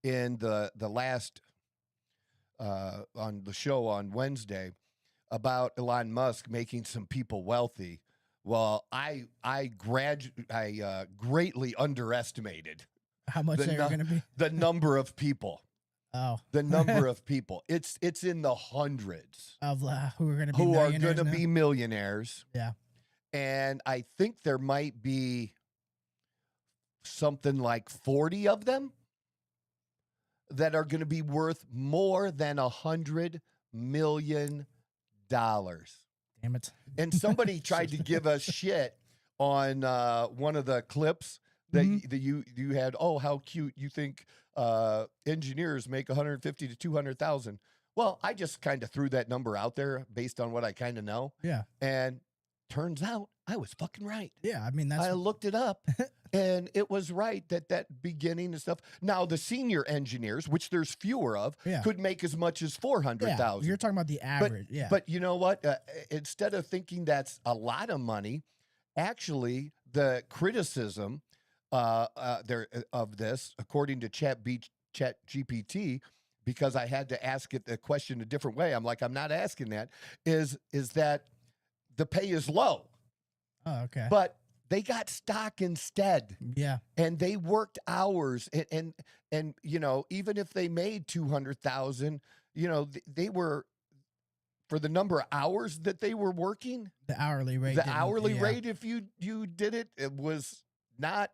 Speaker 1: in the last on the show on Wednesday about Elon Musk making some people wealthy. Well, I greatly underestimated
Speaker 4: how much they're going to be.
Speaker 1: The number of people.
Speaker 4: Oh,
Speaker 1: the number of people. It's in the hundreds
Speaker 4: of who are going to
Speaker 1: be millionaires.
Speaker 4: Yeah,
Speaker 1: and I think there might be something like 40 of them that are going to be worth more than $100 million.
Speaker 4: Damn it.
Speaker 1: And somebody tried to give us shit on one of the clips that you had. Oh, how cute. You think engineers make $150,000 to $200,000. Well, I just kind of threw that number out there based on what I kind of know.
Speaker 4: Yeah.
Speaker 1: And turns out I was fucking right.
Speaker 4: Yeah, I mean, I
Speaker 1: looked it up, and it was right that beginning and stuff. Now, the senior engineers, which there's fewer of, could make as much as $400,000.
Speaker 4: Yeah, you're talking about the average.
Speaker 1: But you know what? Instead of thinking that's a lot of money, actually, the criticism of this, according to ChatGPT, because I had to ask it the question a different way. I'm like, I'm not asking that. Is that the pay is low?
Speaker 4: Oh, okay.
Speaker 1: But They got stock instead.
Speaker 4: Yeah.
Speaker 1: And they worked hours and you know, even if they made 200,000, you know, they were, for the number of hours that they were working,
Speaker 4: The hourly rate.
Speaker 1: the hourly rate, if you did it, it was not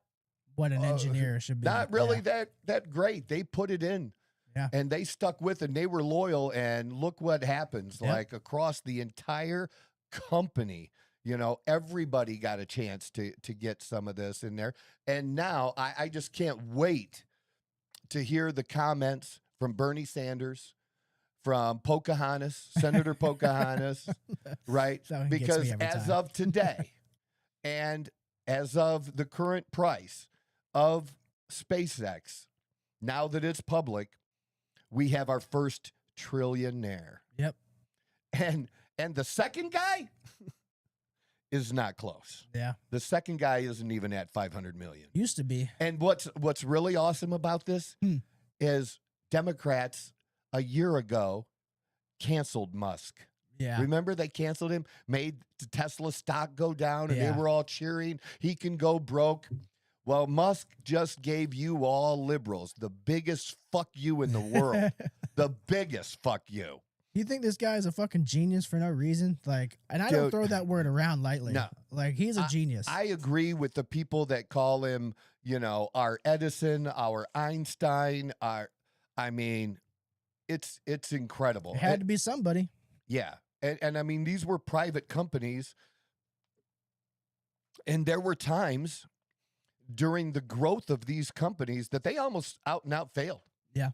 Speaker 4: what an engineer should be.
Speaker 1: not really that great. They put it in.
Speaker 4: Yeah.
Speaker 1: And they stuck with it and they were loyal, and look what happens.
Speaker 4: Yep.
Speaker 1: Like across the entire company, you know, everybody got a chance to get some of this in there. And now I just can't wait to hear the comments from Bernie Sanders, from Pocahontas, Senator Pocahontas, right?
Speaker 4: That one gets me
Speaker 1: Because
Speaker 4: every
Speaker 1: as
Speaker 4: time.
Speaker 1: of today and as of the current price of SpaceX, now that it's public, we have our first trillionaire.
Speaker 4: Yep.
Speaker 1: And the second guy is not close.
Speaker 4: Yeah.
Speaker 1: The second guy isn't even at 500 million.
Speaker 4: Used to be.
Speaker 1: And what's really awesome about this is Democrats a year ago canceled Musk.
Speaker 4: Yeah.
Speaker 1: Remember they canceled him, made the Tesla stock go down, and
Speaker 4: Yeah.
Speaker 1: they were all cheering. He can go broke. Well, Musk just gave you all liberals the biggest fuck you in the world. The biggest fuck you.
Speaker 4: You think this guy is a fucking genius for no reason? Like, and I don't
Speaker 1: Dude.
Speaker 4: throw that word around lightly.
Speaker 1: No.
Speaker 4: Like, he's a genius.
Speaker 1: I agree with the people that call him, you know, our Edison, our Einstein, I mean, it's incredible.
Speaker 4: It had to be somebody.
Speaker 1: Yeah. And I mean, these were private companies. And there were times during the growth of these companies that they almost out and out failed.
Speaker 4: Yeah.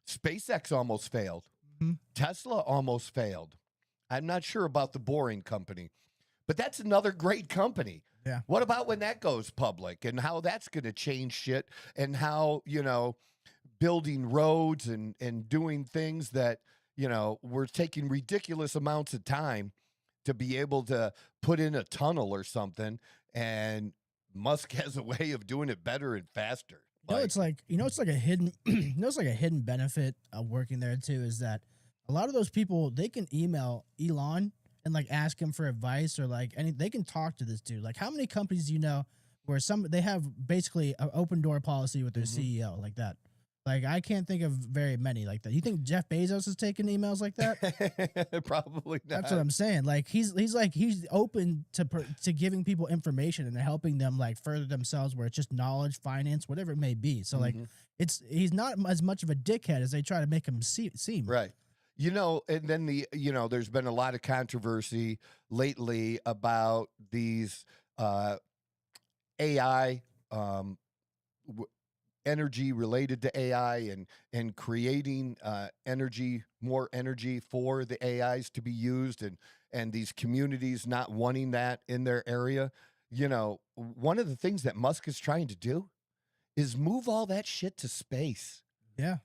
Speaker 1: SpaceX almost failed.
Speaker 4: Mhm.
Speaker 1: Tesla almost failed. I'm not sure about the Boring Company, but that's another great company.
Speaker 4: Yeah.
Speaker 1: What about when that goes public and how that's going to change shit, and how, you know, building roads and doing things that, you know, we're taking ridiculous amounts of time to be able to put in a tunnel or something, and Musk has a way of doing it better and faster.
Speaker 4: It's like a hidden, it's like a hidden benefit of working there too, is that a lot of those people, they can email Elon and like ask him for advice, or like they can talk to this dude. Like, how many companies do you know where they have basically an open door policy with their CEO like that? Like, I can't think of very many like that. You think Jeff Bezos is taking emails like that?
Speaker 1: Probably not.
Speaker 4: That's what I'm saying. Like, he's open to giving people information and helping them like further themselves, where it's just knowledge, finance, whatever it may be. So like, he's not as much of a dickhead as they try to make him seem.
Speaker 1: Right. You know, and then there's been a lot of controversy lately about these AI energy related to AI and creating more energy for the AIs to be used, and these communities not wanting that in their area. You know, one of the things that Musk is trying to do is move all that shit to space.
Speaker 4: Yeah.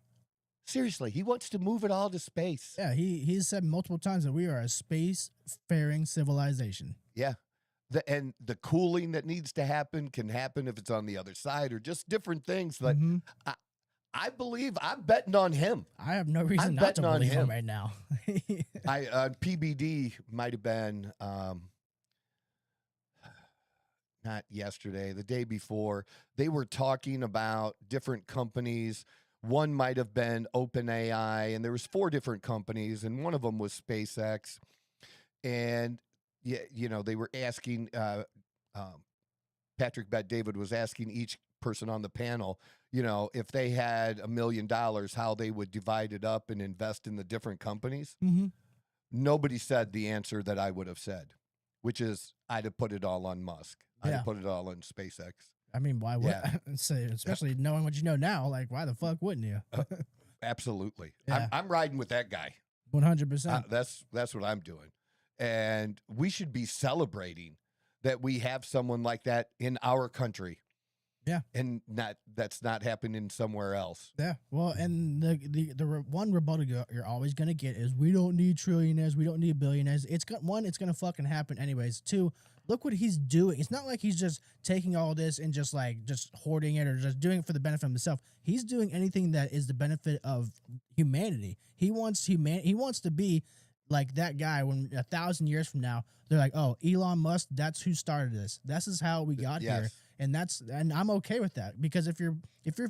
Speaker 1: Seriously, he wants to move it all to space.
Speaker 4: Yeah, he's said multiple times that we are a space-faring civilization.
Speaker 1: Yeah. And the cooling that needs to happen can happen if it's on the other side, or just different things. Like, I believe I'm betting on him.
Speaker 4: I have no reason
Speaker 1: I'm
Speaker 4: not to
Speaker 1: betting on
Speaker 4: believe him
Speaker 1: him
Speaker 4: right now.
Speaker 1: PBD might have been not yesterday, the day before. They were talking about different companies. One might have been OpenAI, and there was 4 different companies, and one of them was SpaceX. And yeah, you know, they were asking, Patrick Bet-David was asking each person on the panel, you know, if they had $1 million, how they would divide it up and invest in the different companies. Nobody said the answer that I would have said, which is I'd have put it all on Musk. I'd have put it all on SpaceX.
Speaker 4: I mean, why would say, especially knowing what you know now, like, why the fuck wouldn't you?
Speaker 1: Absolutely.
Speaker 4: Yeah.
Speaker 1: I'm riding with that guy.
Speaker 4: 100%.
Speaker 1: That's what I'm doing. And we should be celebrating that we have someone like that in our country.
Speaker 4: Yeah.
Speaker 1: And that's not happening somewhere else.
Speaker 4: Yeah. Well, and the one rebuttal you're always going to get is, we don't need trillionaires, we don't need billionaires. It's going to fucking happen anyways. 2, look what he's doing. It's not like he's just taking all this and just hoarding it or just doing it for the benefit of himself. He's doing anything that is the benefit of humanity. He wants to be like that guy, when 1,000 years from now, they're like, oh, Elon Musk, that's who started this. This is how we got here. And I'm okay with that, because if you're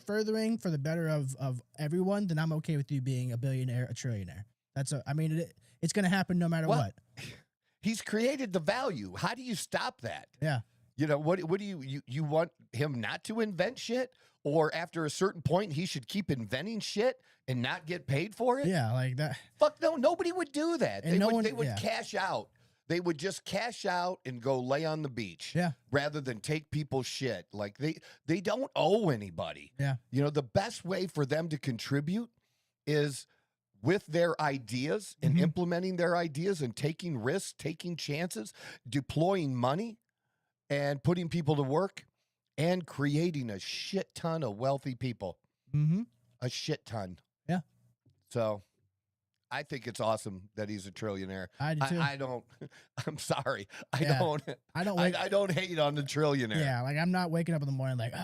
Speaker 4: furthering for the better of everyone, then I'm okay with you being a billionaire, a trillionaire. It's going to happen no matter what.
Speaker 1: He's created the value. How do you stop that?
Speaker 4: Yeah.
Speaker 1: You know, what do you want him not to invent shit? Or after a certain point, he should keep inventing shit and not get paid for it?
Speaker 4: Yeah, like that.
Speaker 1: Fuck no, nobody would do that.
Speaker 4: And
Speaker 1: they would cash out. They would just cash out and go lay on the beach.
Speaker 4: Yeah.
Speaker 1: Rather than take people's shit. Like they don't owe anybody.
Speaker 4: Yeah.
Speaker 1: You know, the best way for them to contribute is with their ideas and implementing their ideas and taking risks, taking chances, deploying money and putting people to work and creating a shit ton of wealthy people. A shit ton.
Speaker 4: Yeah.
Speaker 1: So I think it's awesome that he's a trillionaire.
Speaker 4: I do too.
Speaker 1: I don't. I'm sorry. I don't hate on the trillionaire.
Speaker 4: Yeah, like I'm not waking up in the morning like,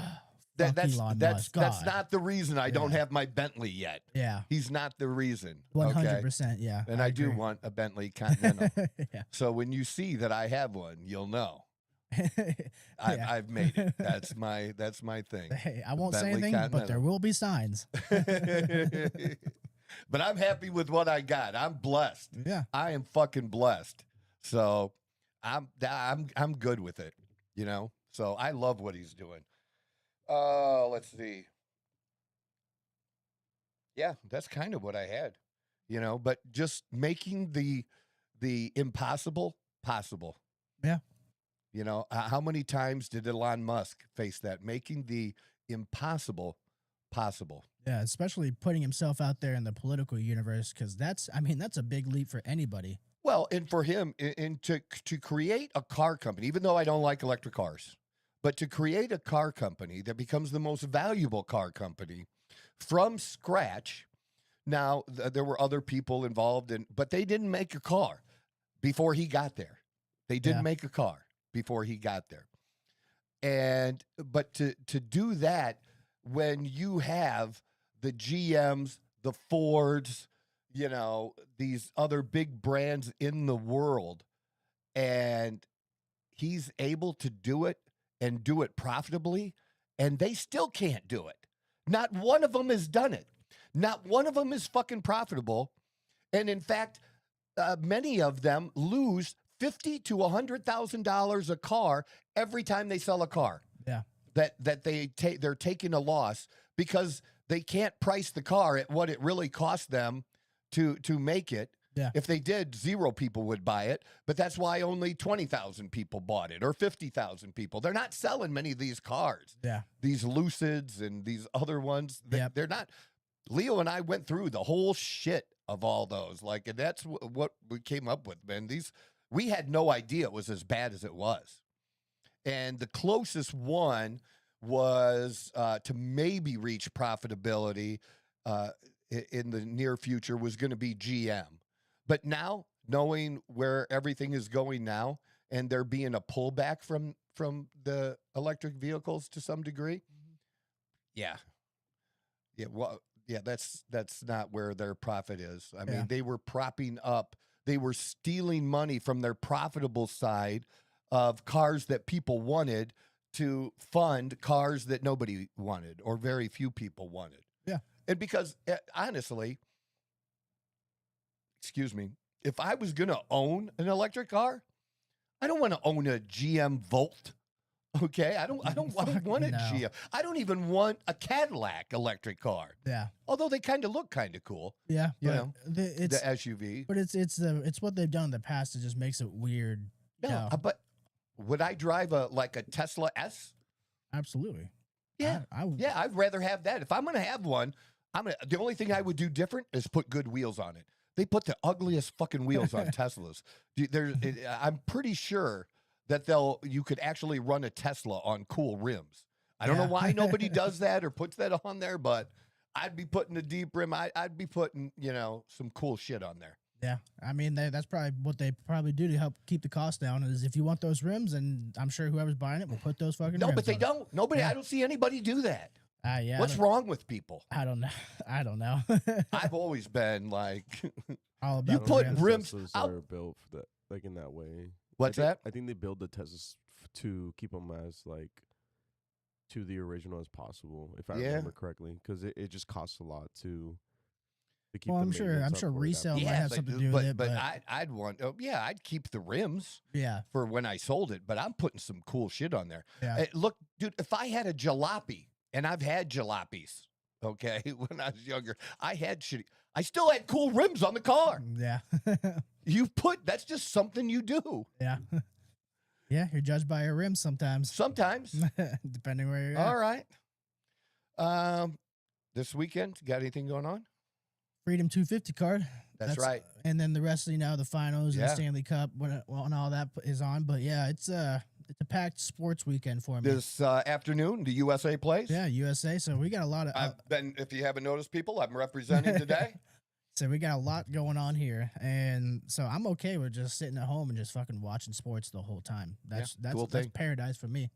Speaker 1: that's
Speaker 4: Elon Musk.
Speaker 1: That's not the reason I don't have my Bentley yet.
Speaker 4: Yeah,
Speaker 1: he's not the reason.
Speaker 4: 100%. Yeah,
Speaker 1: and I do want a Bentley Continental.
Speaker 4: Yeah.
Speaker 1: So when you see that I have one, you'll know. I've made it. That's my thing.
Speaker 4: Hey, I won't say anything, but there will be signs.
Speaker 1: But I'm happy with what I got. I'm blessed.
Speaker 4: Yeah,
Speaker 1: I am fucking blessed. So I'm good with it. You know. So I love what he's doing. Let's see. Yeah, that's kind of what I had. You know, but just making the impossible possible.
Speaker 4: Yeah.
Speaker 1: You know, how many times did Elon Musk face that? Making the impossible possible.
Speaker 4: Yeah, especially putting himself out there in the political universe, because that's a big leap for anybody.
Speaker 1: Well, and for him, to create a car company, even though I don't like electric cars, but to create a car company that becomes the most valuable car company from scratch. Now, there were other people involved, but they didn't make a car before he got there. They didn't make a car before he got there. But to do that when you have the GMs, the Fords, you know, these other big brands in the world, and he's able to do it and do it profitably, and they still can't do it. Not one of them has done it. Not one of them is fucking profitable. And in fact, many of them lose $50,000 to $100,000 a car every time they sell a car.
Speaker 4: Yeah.
Speaker 1: That they're taking a loss because they can't price the car at what it really cost them to make it.
Speaker 4: Yeah.
Speaker 1: If they did, 0 people would buy it, but that's why only 20,000 people bought it, or 50,000 people. They're not selling many of these cars.
Speaker 4: Yeah.
Speaker 1: These Lucids and these other ones, they're not. Leo and I went through the whole shit of all those. Like, and that's what we came up with, man. We had no idea it was as bad as it was. And the closest one was to maybe reach profitability in the near future was going to be GM. But now, knowing where everything is going now, and there being a pullback from the electric vehicles to some degree, that's not where their profit is. I mean, they were propping up, they were stealing money from their profitable side of cars that people wanted to fund cars that nobody wanted or very few people wanted.
Speaker 4: Yeah.
Speaker 1: And because honestly, excuse me, if I was going to own an electric car, I don't want to own a GM Volt. Okay, I don't want a GM. I don't even want a Cadillac electric car.
Speaker 4: Yeah.
Speaker 1: Although they kind of look kind of cool.
Speaker 4: Yeah.
Speaker 1: You know,
Speaker 4: it's
Speaker 1: the SUV.
Speaker 4: But it's what they've done in the past. It just makes it weird.
Speaker 1: No, but would I drive a Tesla S?
Speaker 4: Absolutely.
Speaker 1: Yeah. I'd rather have that. If I'm going to have one, the only thing I would do different is put good wheels on it. They put the ugliest fucking wheels on Teslas. I'm pretty sure that you could actually run a Tesla on cool rims. I don't know why nobody does that or puts that on there, but I'd be putting a deep rim. I'd be putting, some cool shit on there.
Speaker 4: Yeah. I mean, that's probably what they probably do to help keep the cost down is if you want those rims, and I'm sure whoever's buying it will put those fucking rims
Speaker 1: No, but they
Speaker 4: on.
Speaker 1: don't. Nobody, I don't see anybody do that.
Speaker 4: Yeah.
Speaker 1: What's wrong with people?
Speaker 4: I don't know.
Speaker 1: I've always been like,
Speaker 4: All about
Speaker 1: You
Speaker 4: the
Speaker 1: put
Speaker 4: rims.
Speaker 1: rims.
Speaker 3: Teslas
Speaker 1: I'll-
Speaker 3: are built for that, like in that way.
Speaker 1: What's
Speaker 3: I think,
Speaker 1: that?
Speaker 3: I think they build the Teslas to keep them as like to the original as possible, if I
Speaker 1: Yeah.
Speaker 3: remember correctly, because it just costs a lot to keep.
Speaker 4: Well,
Speaker 3: the
Speaker 4: I'm sure
Speaker 3: maintenance up for it
Speaker 4: resale
Speaker 3: after.
Speaker 4: might have something to do with it,
Speaker 1: but
Speaker 4: but
Speaker 1: I'd want. Oh, yeah, I'd keep the rims
Speaker 4: yeah,
Speaker 1: for when I sold it. But I'm putting some cool shit on there.
Speaker 4: yeah.
Speaker 1: Look, dude, if I had a jalopy, and I've had jalopies, okay, when I was younger, I had shitty. I still had cool rims on the car.
Speaker 4: Yeah.
Speaker 1: That's just something you do.
Speaker 4: Yeah. Yeah, you're judged by your rims sometimes.
Speaker 1: Sometimes.
Speaker 4: Depending where you're at.
Speaker 1: All right. This weekend, got anything going on?
Speaker 4: Freedom 250 card.
Speaker 1: That's right.
Speaker 4: And then the rest of the finals and
Speaker 1: Yeah.
Speaker 4: the Stanley Cup when all that is on. But yeah, it's a packed sports weekend for me.
Speaker 1: This afternoon, the USA plays.
Speaker 4: Yeah, USA. So we got a lot of
Speaker 1: I've been, if you haven't noticed, people, I'm representing today.
Speaker 4: so we got a lot going on here, and so I'm okay with just sitting at home and just fucking watching sports the whole time. That's
Speaker 1: cool
Speaker 4: that's
Speaker 1: thing.
Speaker 4: paradise for me.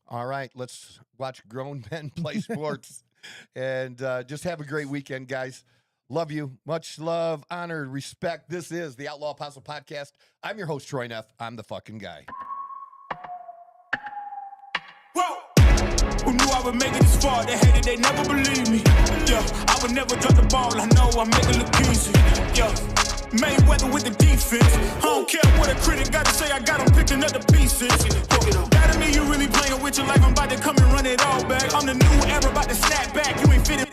Speaker 1: All right, let's watch grown men play sports and just have a great weekend, guys. Love you. Much love, honor, respect. This is the Outlaw Apostle Podcast. I'm your host, Troy Neff. I'm the fucking guy.
Speaker 2: Whoa! Who knew I would make it this far? They hated, they never believed me. Yeah, I would never drop the ball. I know I make it look easy. Yeah, Mayweather with the defense. I don't care what a critic got to say. I got them picking up the pieces. That to me, you really playing with your life. I'm about to come and run it all back. I'm the new era, about to snap back. You ain't fitting.